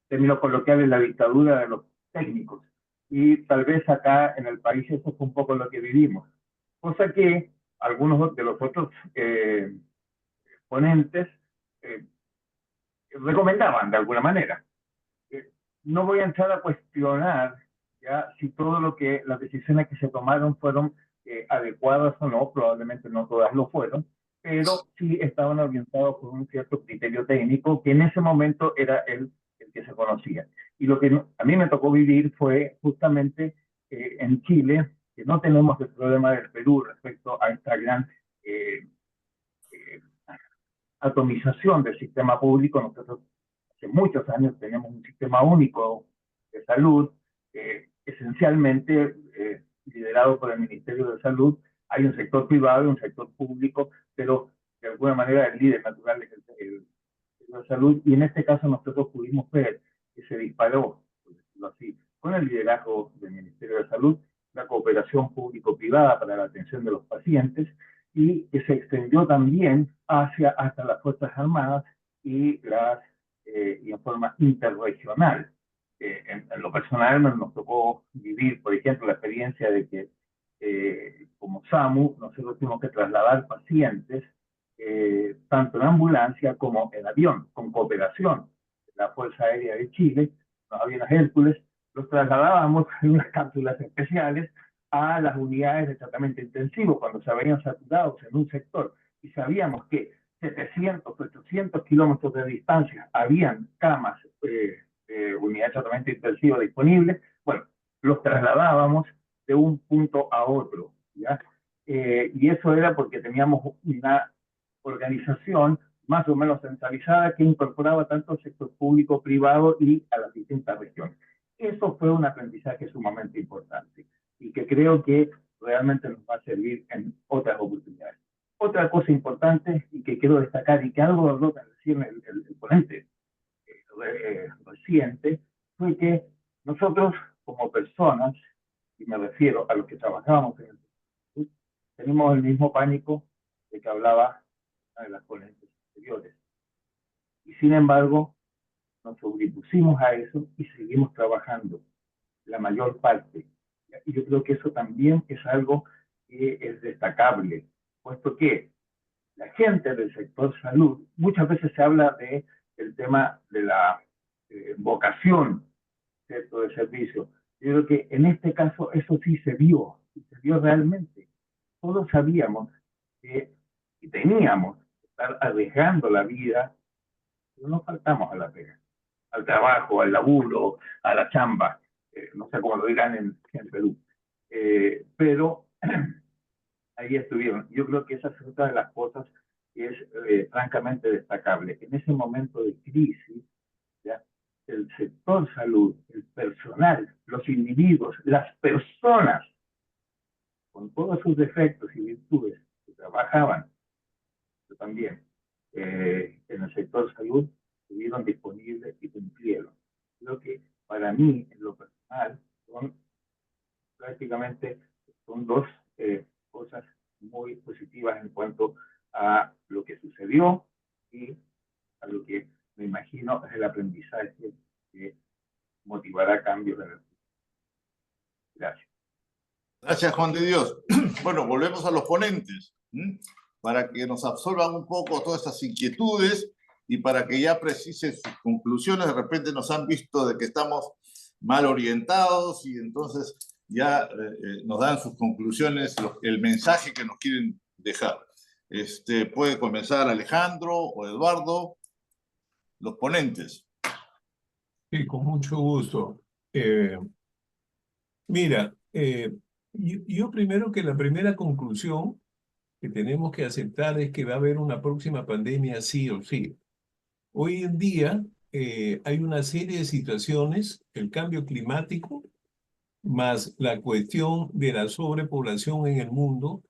términos coloquiales, la dictadura de los técnicos. Y tal vez acá en el país eso fue un poco lo que vivimos. Cosa que algunos de los otros ponentes recomendaban de alguna manera. No voy a entrar a cuestionar ya si todo lo que las decisiones que se tomaron fueron adecuadas o no, probablemente no todas lo fueron, pero sí estaban orientados por un cierto criterio técnico que en ese momento era el que se conocía. Y lo que a mí me tocó vivir fue justamente en Chile, que no tenemos el problema del Perú respecto a esta gran atomización del sistema público. Nosotros hace muchos años tenemos un sistema único de salud, esencialmente liderado por el Ministerio de Salud. Hay un sector privado y un sector público, pero de alguna manera el líder natural es el Ministerio de Salud, y en este caso nosotros pudimos ver que se disparó, por decirlo así, con el liderazgo del Ministerio de Salud, la cooperación público-privada para la atención de los pacientes, y que se extendió también hasta las Fuerzas Armadas y en forma interregional. En lo personal nos tocó vivir, por ejemplo, la experiencia de que como SAMU nosotros tuvimos que trasladar pacientes tanto en ambulancia como en avión, con cooperación de la Fuerza Aérea de Chile, los aviones Hércules, los trasladábamos en unas cápsulas especiales a las unidades de tratamiento intensivo cuando se habían saturados en un sector y sabíamos que 700, 800 kilómetros de distancia habían camas, unidades de tratamiento intensivo disponibles. Bueno, los trasladábamos de un punto a otro, ¿ya? Y eso era porque teníamos una organización más o menos centralizada que incorporaba tanto al sector público, privado y a las distintas regiones. Eso fue un aprendizaje sumamente importante y que creo que realmente nos va a servir en otras oportunidades. Otra cosa importante y que quiero destacar, y que algo habló recién el ponente reciente, fue que nosotros como personas, y me refiero a los que trabajábamos en el sector, tenemos el mismo pánico de que hablaba una de las ponentes anteriores. Y sin embargo, nos sobrepusimos a eso y seguimos trabajando la mayor parte. Y yo creo que eso también es algo que es destacable, puesto que la gente del sector salud, muchas veces se habla del tema de la vocación, ¿cierto?, de servicio. Yo creo que en este caso eso sí se vio realmente. Todos sabíamos que y teníamos que estar arriesgando la vida, pero no faltamos a la pega, al trabajo, al laburo, a la chamba, no sé cómo lo dirán en Perú. Pero ahí estuvieron. Yo creo que esa es otra de las cosas que es francamente destacable. En ese momento de crisis, ¿ya?, el sector salud, el personal, los individuos, las personas, con todos sus defectos y virtudes, que trabajaban también en el sector salud, estuvieron disponibles y cumplieron. Creo que para mí, en lo personal, son dos cosas muy positivas en cuanto a lo que sucedió y a lo que me imagino es el aprendizaje que motivará cambios en el futuro. Gracias. Gracias, Juan de Dios. Bueno, volvemos a los ponentes, para que nos absorban un poco todas estas inquietudes y para que ya precisen sus conclusiones. De repente nos han visto de que estamos mal orientados y entonces ya nos dan sus conclusiones, el mensaje que nos quieren dejar. Puede comenzar Alejandro o Eduardo, los ponentes. Sí, con mucho gusto. Mira, yo primero que la primera conclusión que tenemos que aceptar es que va a haber una próxima pandemia sí o sí. Hoy en día hay una serie de situaciones, el cambio climático, más la cuestión de la sobrepoblación en el mundo,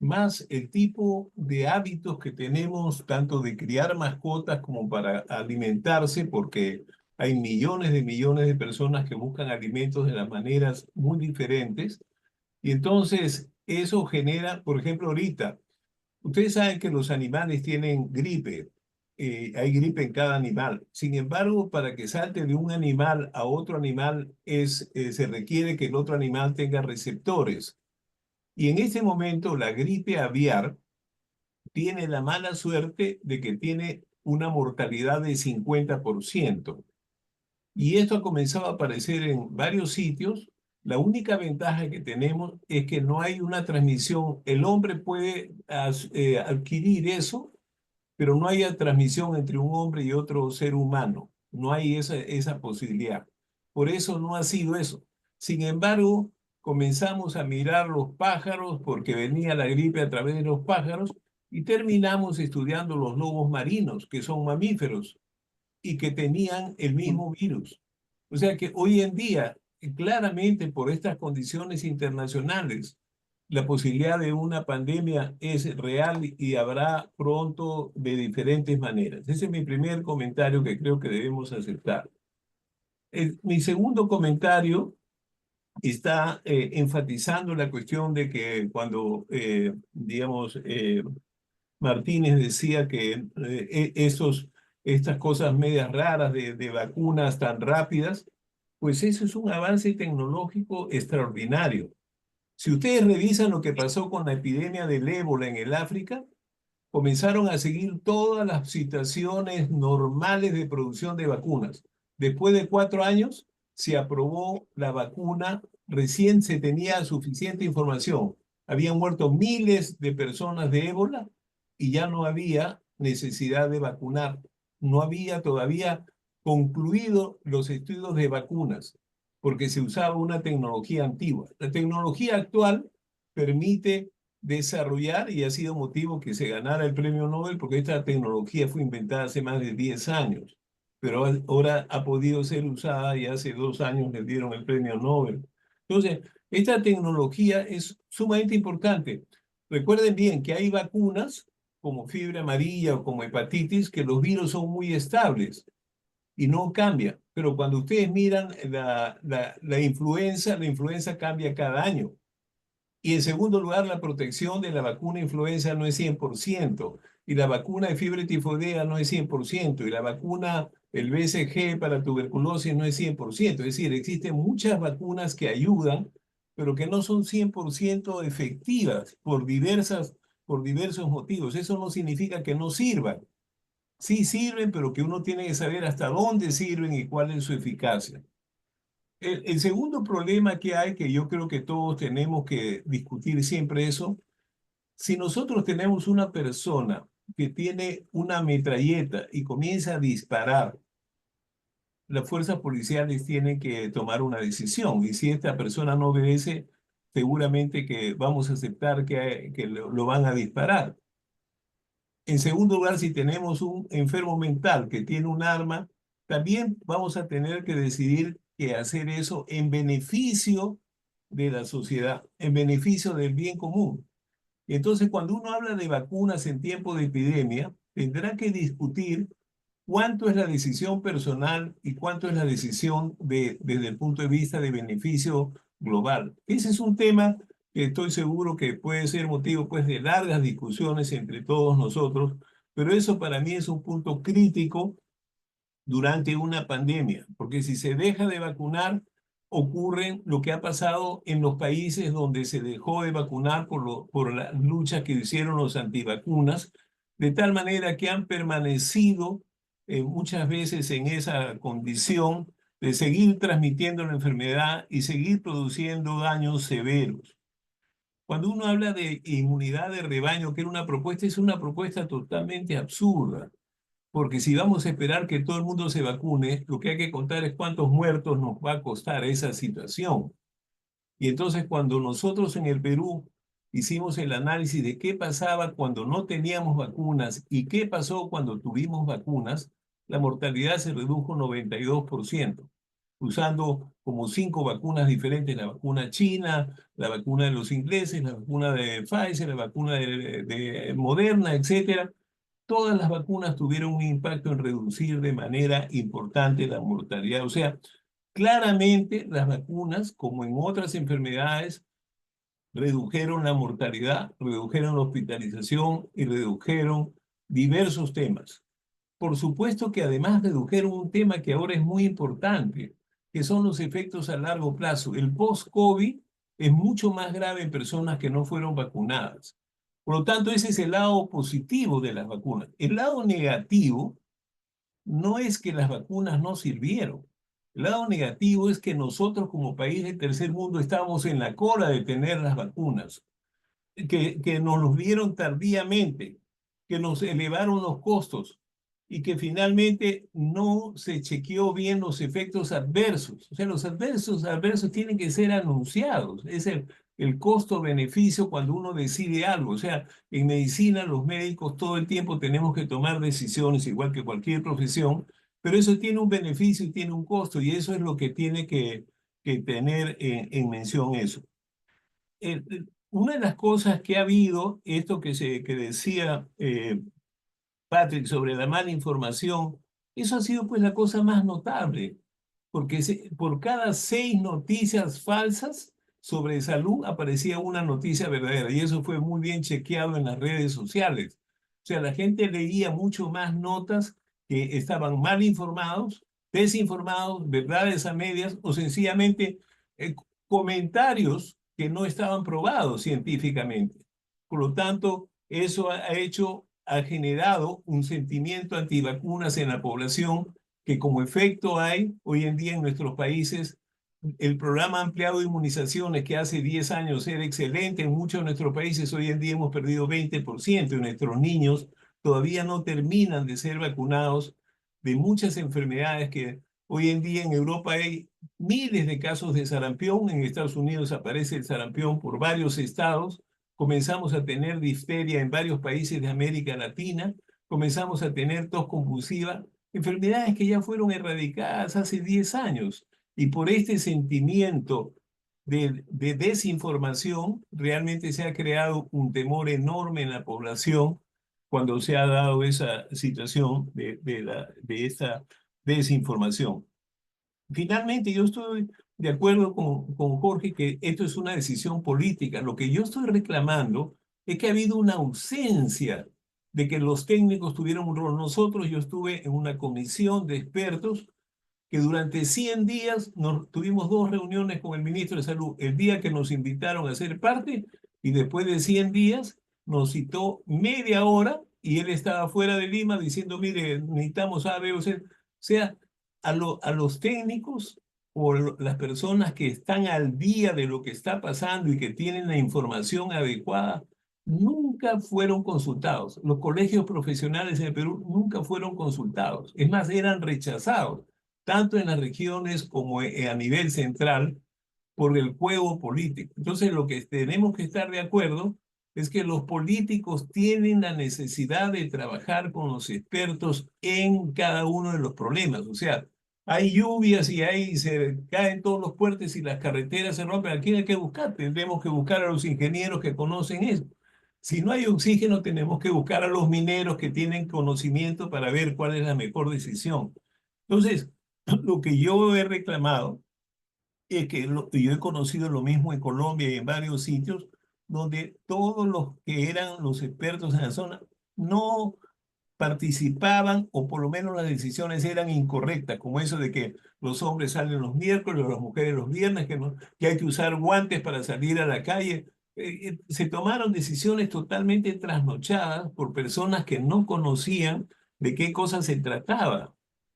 más el tipo de hábitos que tenemos, tanto de criar mascotas como para alimentarse, porque hay millones de personas que buscan alimentos de las maneras muy diferentes. Y entonces eso genera, por ejemplo, ahorita, ustedes saben que los animales tienen gripe, hay gripe en cada animal. Sin embargo, para que salte de un animal a otro animal se requiere que el otro animal tenga receptores. Y en este momento la gripe aviar tiene la mala suerte de que tiene una mortalidad de 50%. Y esto ha comenzado a aparecer en varios sitios. La única ventaja que tenemos es que no hay una transmisión. El hombre puede adquirir eso, pero no hay transmisión entre un hombre y otro ser humano. No hay esa posibilidad. Por eso no ha sido eso. Sin embargo, comenzamos a mirar los pájaros porque venía la gripe a través de los pájaros y terminamos estudiando los lobos marinos, que son mamíferos y que tenían el mismo virus. O sea que hoy en día, claramente por estas condiciones internacionales, la posibilidad de una pandemia es real y habrá pronto de diferentes maneras. Ese es mi primer comentario que creo que debemos aceptar. Mi segundo comentario está enfatizando la cuestión de que cuando, digamos, Martínez decía que estas cosas medias raras de vacunas tan rápidas, pues eso es un avance tecnológico extraordinario. Si ustedes revisan lo que pasó con la epidemia del ébola en el África, comenzaron a seguir todas las situaciones normales de producción de vacunas. Después de 4 años, se aprobó la vacuna, recién se tenía suficiente información. Habían muerto miles de personas de ébola y ya no había necesidad de vacunar. No había todavía concluido los estudios de vacunas, porque se usaba una tecnología antigua. La tecnología actual permite desarrollar, y ha sido motivo que se ganara el premio Nobel, porque esta tecnología fue inventada hace más de 10 años, pero ahora ha podido ser usada y hace 2 años le dieron el premio Nobel. Entonces, esta tecnología es sumamente importante. Recuerden bien que hay vacunas como fiebre amarilla o como hepatitis, que los virus son muy estables y no cambian. Pero cuando ustedes miran la influenza cambia cada año. Y en segundo lugar, la protección de la vacuna influenza no es 100%. y la vacuna de fiebre tifoidea no es 100%, y la vacuna, el BCG para tuberculosis no es 100%. Es decir, existen muchas vacunas que ayudan, pero que no son 100% efectivas por diversos motivos. Eso no significa que no sirvan. Sí sirven, pero que uno tiene que saber hasta dónde sirven y cuál es su eficacia. El segundo problema que hay, que yo creo que todos tenemos que discutir siempre eso, si nosotros tenemos una persona que tiene una metralleta y comienza a disparar, las fuerzas policiales tienen que tomar una decisión. Y si esta persona no obedece, seguramente que vamos a aceptar que lo van a disparar. En segundo lugar, si tenemos un enfermo mental que tiene un arma, también vamos a tener que decidir que hacer eso en beneficio de la sociedad, en beneficio del bien común. Y entonces, cuando uno habla de vacunas en tiempo de epidemia, tendrá que discutir cuánto es la decisión personal y cuánto es la decisión desde el punto de vista de beneficio global. Ese es un tema que estoy seguro que puede ser motivo pues, de largas discusiones entre todos nosotros, pero eso para mí es un punto crítico durante una pandemia, porque si se deja de vacunar, ocurre lo que ha pasado en los países donde se dejó de vacunar por la lucha que hicieron los antivacunas, de tal manera que han permanecido muchas veces en esa condición de seguir transmitiendo la enfermedad y seguir produciendo daños severos. Cuando uno habla de inmunidad de rebaño, que era una propuesta, es una propuesta totalmente absurda. Porque si vamos a esperar que todo el mundo se vacune, lo que hay que contar es cuántos muertos nos va a costar esa situación. Y entonces cuando nosotros en el Perú hicimos el análisis de qué pasaba cuando no teníamos vacunas y qué pasó cuando tuvimos vacunas, la mortalidad se redujo 92%, usando como 5 vacunas diferentes: la vacuna china, la vacuna de los ingleses, la vacuna de Pfizer, la vacuna de Moderna, etcétera. Todas las vacunas tuvieron un impacto en reducir de manera importante la mortalidad. O sea, claramente las vacunas, como en otras enfermedades, redujeron la mortalidad, redujeron la hospitalización y redujeron diversos temas. Por supuesto que además redujeron un tema que ahora es muy importante, que son los efectos a largo plazo. El post-COVID es mucho más grave en personas que no fueron vacunadas. Por lo tanto, ese es el lado positivo de las vacunas. El lado negativo no es que las vacunas no sirvieron. El lado negativo es que nosotros como país del tercer mundo estábamos en la cola de tener las vacunas, que nos los dieron tardíamente, que nos elevaron los costos y que finalmente no se chequeó bien los efectos adversos. O sea, los adversos tienen que ser anunciados. Es el costo-beneficio cuando uno decide algo. O sea, en medicina los médicos todo el tiempo tenemos que tomar decisiones, igual que cualquier profesión, pero eso tiene un beneficio y tiene un costo, y eso es lo que tiene que tener en mención eso. Una de las cosas que ha habido, esto que decía Patrick sobre la mala información, eso ha sido pues la cosa más notable, porque por cada 6 noticias falsas sobre salud aparecía una noticia verdadera, y eso fue muy bien chequeado en las redes sociales. O sea, la gente leía mucho más notas que estaban mal informados, desinformados, verdades a medias, o sencillamente comentarios que no estaban probados científicamente. Por lo tanto, eso ha generado un sentimiento antivacunas en la población, que como efecto hay hoy en día en nuestros países. El programa ampliado de inmunizaciones, que hace 10 años era excelente en muchos de nuestros países, hoy en día hemos perdido 20%, y nuestros niños todavía no terminan de ser vacunados de muchas enfermedades que hoy en día en Europa hay miles de casos de sarampión. En Estados Unidos aparece el sarampión por varios estados. Comenzamos a tener difteria en varios países de América Latina. Comenzamos a tener tos convulsiva, enfermedades que ya fueron erradicadas hace 10 años. Y por este sentimiento de desinformación, realmente se ha creado un temor enorme en la población cuando se ha dado esa situación de esta desinformación. Finalmente, yo estoy de acuerdo con Jorge que esto es una decisión política. Lo que yo estoy reclamando es que ha habido una ausencia de que los técnicos tuvieron un rol. Nosotros, yo estuve en una comisión de expertos que durante 100 días tuvimos 2 reuniones con el ministro de Salud, el día que nos invitaron a ser parte y después de 100 días nos citó media hora y él estaba fuera de Lima diciendo, mire, necesitamos A, B o C. O sea, a los técnicos o las personas que están al día de lo que está pasando y que tienen la información adecuada, nunca fueron consultados. Los colegios profesionales en el Perú nunca fueron consultados. Es más, eran rechazados tanto en las regiones como a nivel central, por el juego político. Entonces, lo que tenemos que estar de acuerdo es que los políticos tienen la necesidad de trabajar con los expertos en cada uno de los problemas. O sea, hay lluvias y se caen todos los puentes y las carreteras se rompen. ¿A quién hay que buscar? Tendremos que buscar a los ingenieros que conocen eso. Si no hay oxígeno, tenemos que buscar a los mineros que tienen conocimiento para ver cuál es la mejor decisión. Entonces, lo que yo he reclamado es que yo he conocido lo mismo en Colombia y en varios sitios donde todos los que eran los expertos en la zona no participaban o por lo menos las decisiones eran incorrectas, como eso de que los hombres salen los miércoles o las mujeres los viernes, que hay que usar guantes para salir a la calle. Se tomaron decisiones totalmente trasnochadas por personas que no conocían de qué cosa se trataba.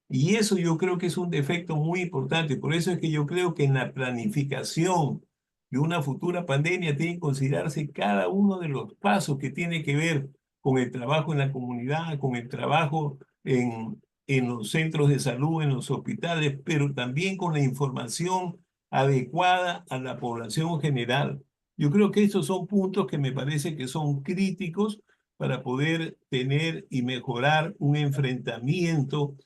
Y eso yo creo que es un defecto muy importante. Por eso es que yo creo que en la planificación de una futura pandemia tiene que considerarse cada uno de los pasos que tiene que ver con el trabajo en la comunidad, con el trabajo en los centros de salud, en los hospitales, pero también con la información adecuada a la población general. Yo creo que estos son puntos que me parece que son críticos para poder tener y mejorar un enfrentamiento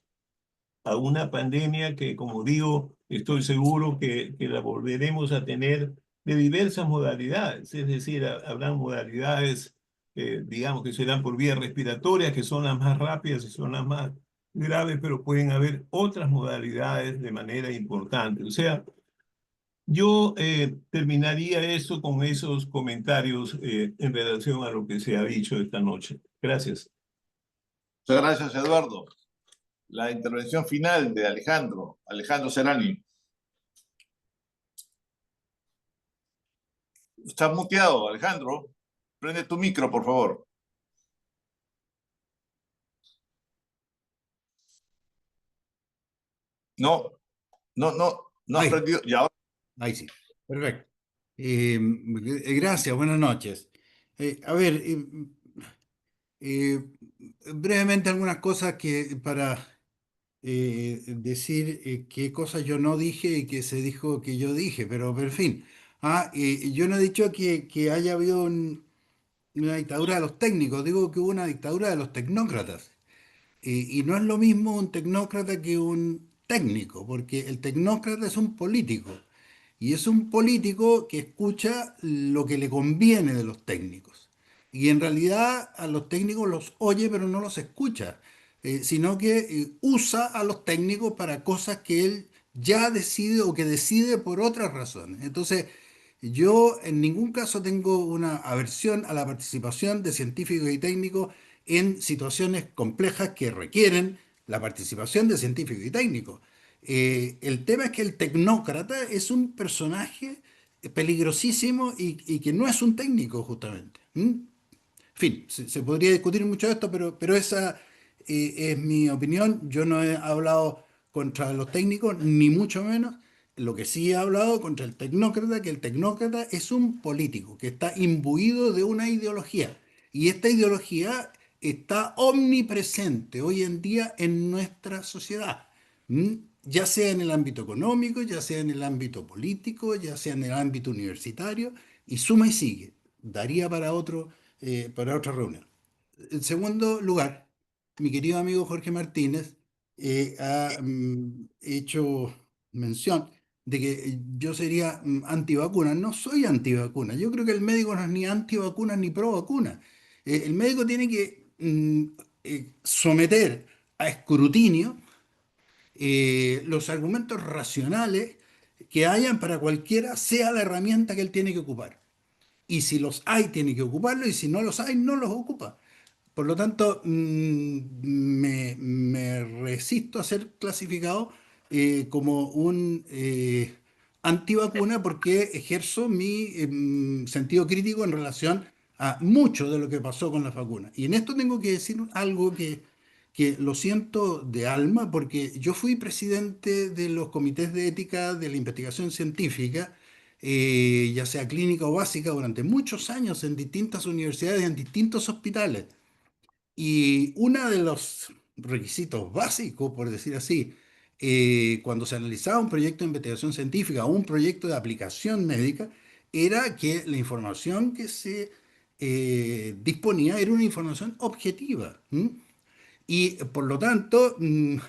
a una pandemia que, como digo, estoy seguro que la volveremos a tener de diversas modalidades. Es decir, habrán modalidades, digamos, que serán por vías respiratorias, que son las más rápidas y son las más graves, pero pueden haber otras modalidades de manera importante. O sea, yo terminaría esto con esos comentarios en relación a lo que se ha dicho esta noche. Gracias. Muchas gracias, Eduardo. La intervención final de Alejandro Serrani. Estás muteado, Alejandro. Prende tu micro, por favor. No has prendido. Ya. Ahí sí, perfecto. Gracias, buenas noches. A ver, brevemente algunas cosas que para decir qué cosas yo no dije y qué se dijo que yo dije, pero en fin. Yo no he dicho que haya habido una dictadura de los técnicos, digo que hubo una dictadura de los tecnócratas. Y no es lo mismo un tecnócrata que un técnico, porque el tecnócrata es un político. Y es un político que escucha lo que le conviene de los técnicos. Y en realidad a los técnicos los oye, pero no los escucha, sino que usa a los técnicos para cosas que él ya decide o que decide por otras razones. Entonces, yo en ningún caso tengo una aversión a la participación de científicos y técnicos en situaciones complejas que requieren la participación de científicos y técnicos. El tema es que el tecnócrata es un personaje peligrosísimo y que no es un técnico justamente. En fin, se podría discutir mucho de esto, pero esa es mi opinión. Yo no he hablado contra los técnicos, ni mucho menos. Lo que sí he hablado contra el tecnócrata, que el tecnócrata es un político que está imbuido de una ideología. Y esta ideología está omnipresente hoy en día en nuestra sociedad. Ya sea en el ámbito económico, ya sea en el ámbito político, ya sea en el ámbito universitario, y suma y sigue. Daría para otra reunión. En segundo lugar, mi querido amigo Jorge Martínez ha hecho mención de que yo sería antivacuna. No soy antivacuna. Yo creo que el médico no es ni antivacuna ni pro vacuna. El médico tiene que someter a escrutinio los argumentos racionales que hayan para cualquiera, sea la herramienta que él tiene que ocupar. Y si los hay, tiene que ocuparlo, y si no los hay, no los ocupa. Por lo tanto, me resisto a ser clasificado como un antivacuna porque ejerzo mi sentido crítico en relación a mucho de lo que pasó con las vacunas. Y en esto tengo que decir algo que lo siento de alma, porque yo fui presidente de los comités de ética de la investigación científica, ya sea clínica o básica, durante muchos años en distintas universidades, en distintos hospitales. Y uno de los requisitos básicos, por decir así, cuando se analizaba un proyecto de investigación científica o un proyecto de aplicación médica, era que la información que se disponía era una información objetiva. ¿M? Y por lo tanto, l-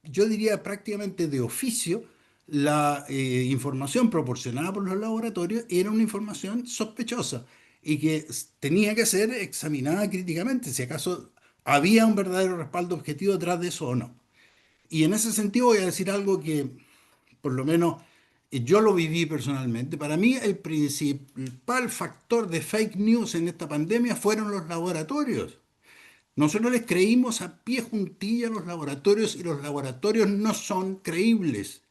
yo diría prácticamente de oficio, la información proporcionada por los laboratorios era una información sospechosa y que tenía que ser examinada críticamente, si acaso había un verdadero respaldo objetivo detrás de eso o no. Y en ese sentido voy a decir algo que por lo menos yo lo viví personalmente. Para mí el principal factor de fake news en esta pandemia fueron los laboratorios. Nosotros les creímos a pie juntilla a los laboratorios y los laboratorios no son creíbles.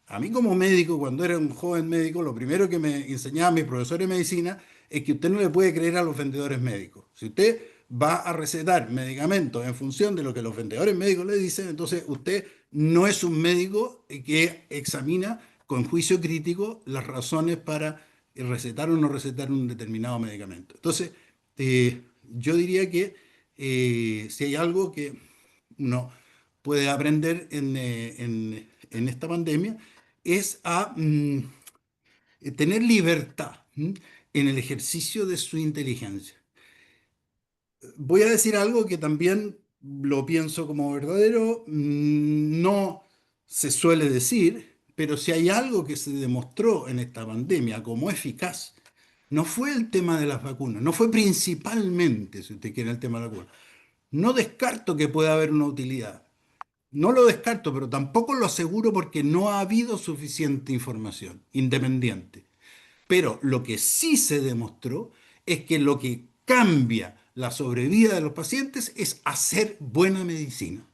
A mí como médico, cuando era un joven médico, lo primero que me enseñaba mi profesor de medicina es que usted no le puede creer a los vendedores médicos. Si usted va a recetar medicamentos en función de lo que los vendedores médicos le dicen, entonces usted no es un médico que examina con juicio crítico las razones para recetar o no recetar un determinado medicamento. Entonces, yo diría que si hay algo que uno puede aprender en esta pandemia, es a tener libertad en el ejercicio de su inteligencia. Voy a decir algo que también lo pienso como verdadero, no se suele decir, pero si hay algo que se demostró en esta pandemia como eficaz, no fue el tema de las vacunas, no fue principalmente, si usted quiere, el tema de las vacunas. No descarto que pueda haber una utilidad. No lo descarto, pero tampoco lo aseguro porque no ha habido suficiente información independiente. Pero lo que sí se demostró es que lo que cambia la sobrevida de los pacientes es hacer buena medicina.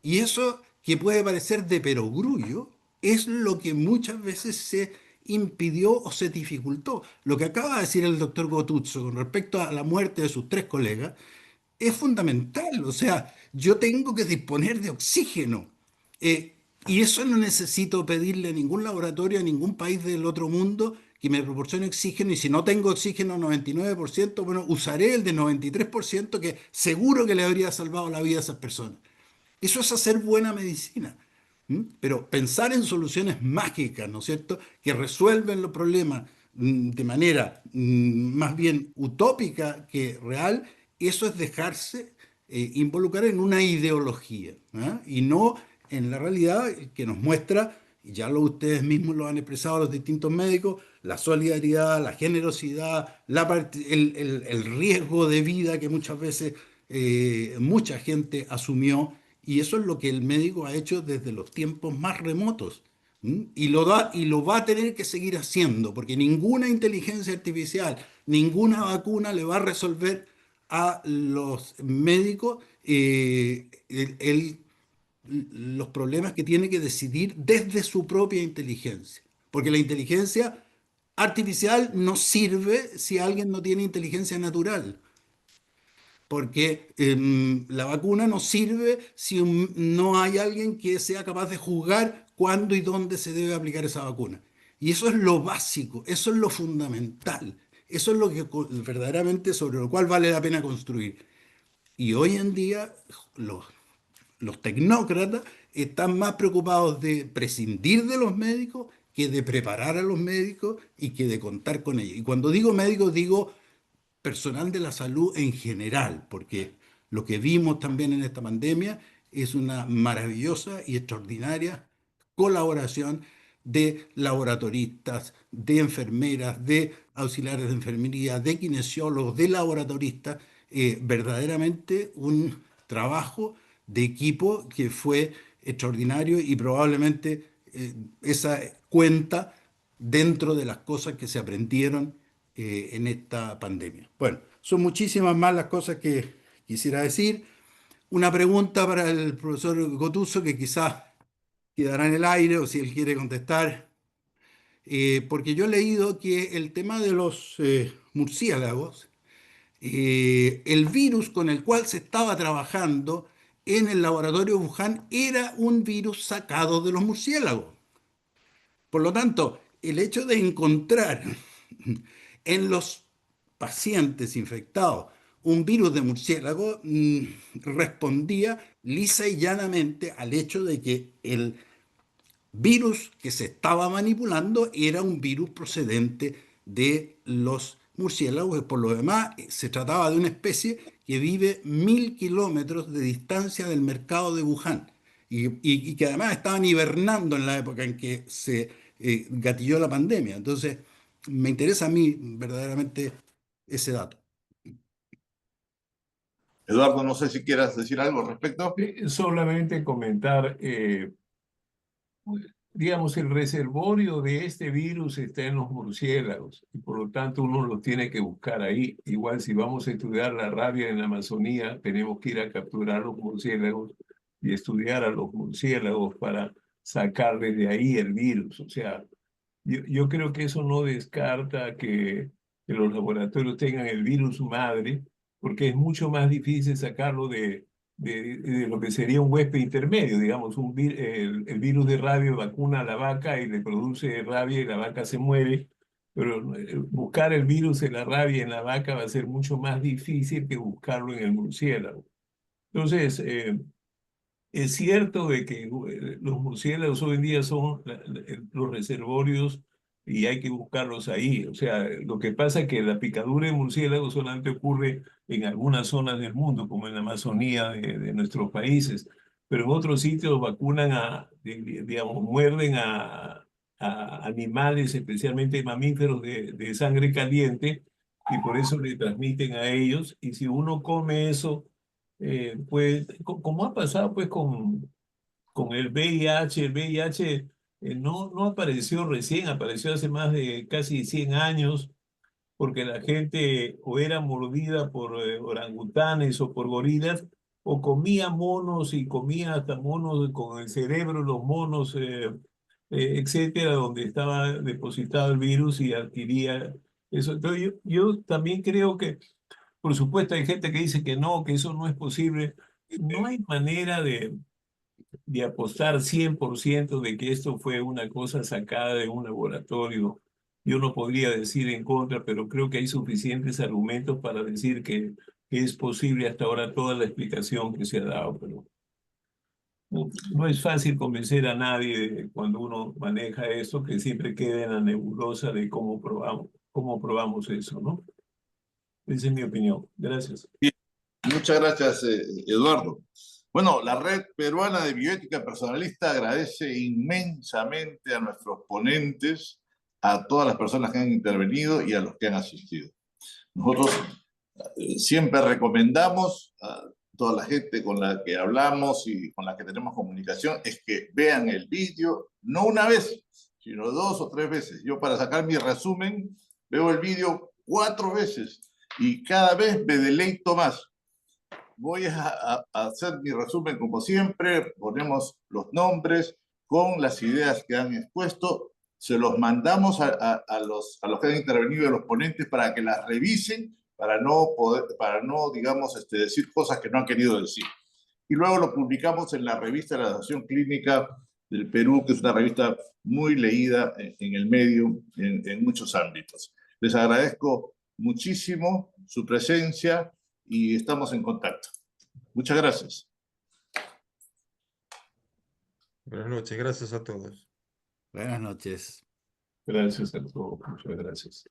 Y eso que puede parecer de perogrullo es lo que muchas veces se impidió o se dificultó. Lo que acaba de decir el doctor Gotuzzo con respecto a la muerte de sus tres colegas es fundamental. O sea, yo tengo que disponer de oxígeno. Y eso no necesito pedirle a ningún laboratorio, a ningún país del otro mundo que me proporcione oxígeno. Y si no tengo oxígeno 99%, bueno, usaré el de 93% que seguro que le habría salvado la vida a esas personas. Eso es hacer buena medicina. Pero pensar en soluciones mágicas, ¿no es cierto?, que resuelven los problemas de manera más bien utópica que real, eso es dejarse involucrar en una ideología, ¿ah? Y no en la realidad que nos muestra, y ya ustedes mismos lo han expresado los distintos médicos, la solidaridad, la generosidad, el riesgo de vida que muchas veces mucha gente asumió, y eso es lo que el médico ha hecho desde los tiempos más remotos. Y lo va a tener que seguir haciendo, porque ninguna inteligencia artificial, ninguna vacuna le va a resolver a los médicos los problemas que tiene que decidir desde su propia inteligencia. Porque la inteligencia artificial no sirve si alguien no tiene inteligencia natural. Porque la vacuna no sirve si no hay alguien que sea capaz de juzgar cuándo y dónde se debe aplicar esa vacuna. Y eso es lo básico, eso es lo fundamental, eso es lo que verdaderamente sobre lo cual vale la pena construir. Y hoy en día los, los tecnócratas están más preocupados de prescindir de los médicos que de preparar a los médicos y que de contar con ellos. Y cuando digo médicos, digo personal de la salud en general, porque lo que vimos también en esta pandemia es una maravillosa y extraordinaria colaboración de laboratoristas, de enfermeras, de auxiliares de enfermería, de kinesiólogos, de laboratoristas, verdaderamente un trabajo de equipo que fue extraordinario y probablemente esa cuenta dentro de las cosas que se aprendieron en esta pandemia. Bueno, son muchísimas más las cosas que quisiera decir. Una pregunta para el profesor Gotuso que quizás quedará en el aire o si él quiere contestar, porque yo he leído que el tema de los murciélagos, el virus con el cual se estaba trabajando en el laboratorio Wuhan era un virus sacado de los murciélagos. Por lo tanto, el hecho de encontrar en los pacientes infectados un virus de murciélago respondía lisa y llanamente al hecho de que el virus que se estaba manipulando era un virus procedente de los murciélagos, y por lo demás se trataba de una especie que vive 1000 kilómetros de distancia del mercado de Wuhan y que además estaban hibernando en la época en que se gatilló la pandemia. Entonces, me interesa a mí verdaderamente ese dato. Eduardo, no sé si quieras decir algo al respecto. Solamente comentar, digamos, el reservorio de este virus está en los murciélagos y por lo tanto uno lo tiene que buscar ahí. Igual si vamos a estudiar la rabia en la Amazonía, tenemos que ir a capturar los murciélagos y estudiar a los murciélagos para sacar desde ahí el virus. O sea, yo creo que eso no descarta que los laboratorios tengan el virus madre, porque es mucho más difícil sacarlo de lo que sería un huésped intermedio, digamos, el virus de rabia vacuna a la vaca y le produce rabia y la vaca se muere, pero buscar el virus de la rabia en la vaca va a ser mucho más difícil que buscarlo en el murciélago. Entonces, es cierto de que los murciélagos hoy en día son los reservorios y hay que buscarlos ahí. O sea, lo que pasa es que la picadura de murciélago solamente ocurre en algunas zonas del mundo, como en la Amazonía de nuestros países, pero en otros sitios vacunan digamos, muerden a animales, especialmente mamíferos de sangre caliente, y por eso le transmiten a ellos. Y si uno come eso, pues como ha pasado pues con el VIH no apareció recién, apareció hace más de casi 100 años, porque la gente o era mordida por orangutanes o por gorilas, o comía monos y comía hasta monos con el cerebro, de los monos, etcétera, donde estaba depositado el virus y adquiría eso. Entonces yo también creo que por supuesto, hay gente que dice que no, que eso no es posible. No hay manera de apostar 100% de que esto fue una cosa sacada de un laboratorio. Yo no podría decir en contra, pero creo que hay suficientes argumentos para decir que es posible hasta ahora toda la explicación que se ha dado, pero no es fácil convencer a nadie cuando uno maneja eso, que siempre queda en la nebulosa de cómo probamos eso, ¿no? Esa es mi opinión. Gracias. Muchas gracias, Eduardo. Bueno, la Red Peruana de Bioética Personalista agradece inmensamente a nuestros ponentes, a todas las personas que han intervenido y a los que han asistido. Nosotros siempre recomendamos a toda la gente con la que hablamos y con la que tenemos comunicación es que vean el vídeo, no una vez, sino 2 o 3 veces. Yo para sacar mi resumen veo el vídeo 4 veces y cada vez me deleito más. Voy a hacer mi resumen como siempre, ponemos los nombres con las ideas que han expuesto, se los mandamos a los que han intervenido, a los ponentes, para que las revisen, para no digamos, decir cosas que no han querido decir. Y luego lo publicamos en la revista de la Asociación Clínica del Perú, que es una revista muy leída en el medio, en muchos ámbitos. Les agradezco muchísimo su presencia y estamos en contacto. Muchas gracias. Buenas noches, gracias a todos. Buenas noches. Gracias a todos. Muchas gracias.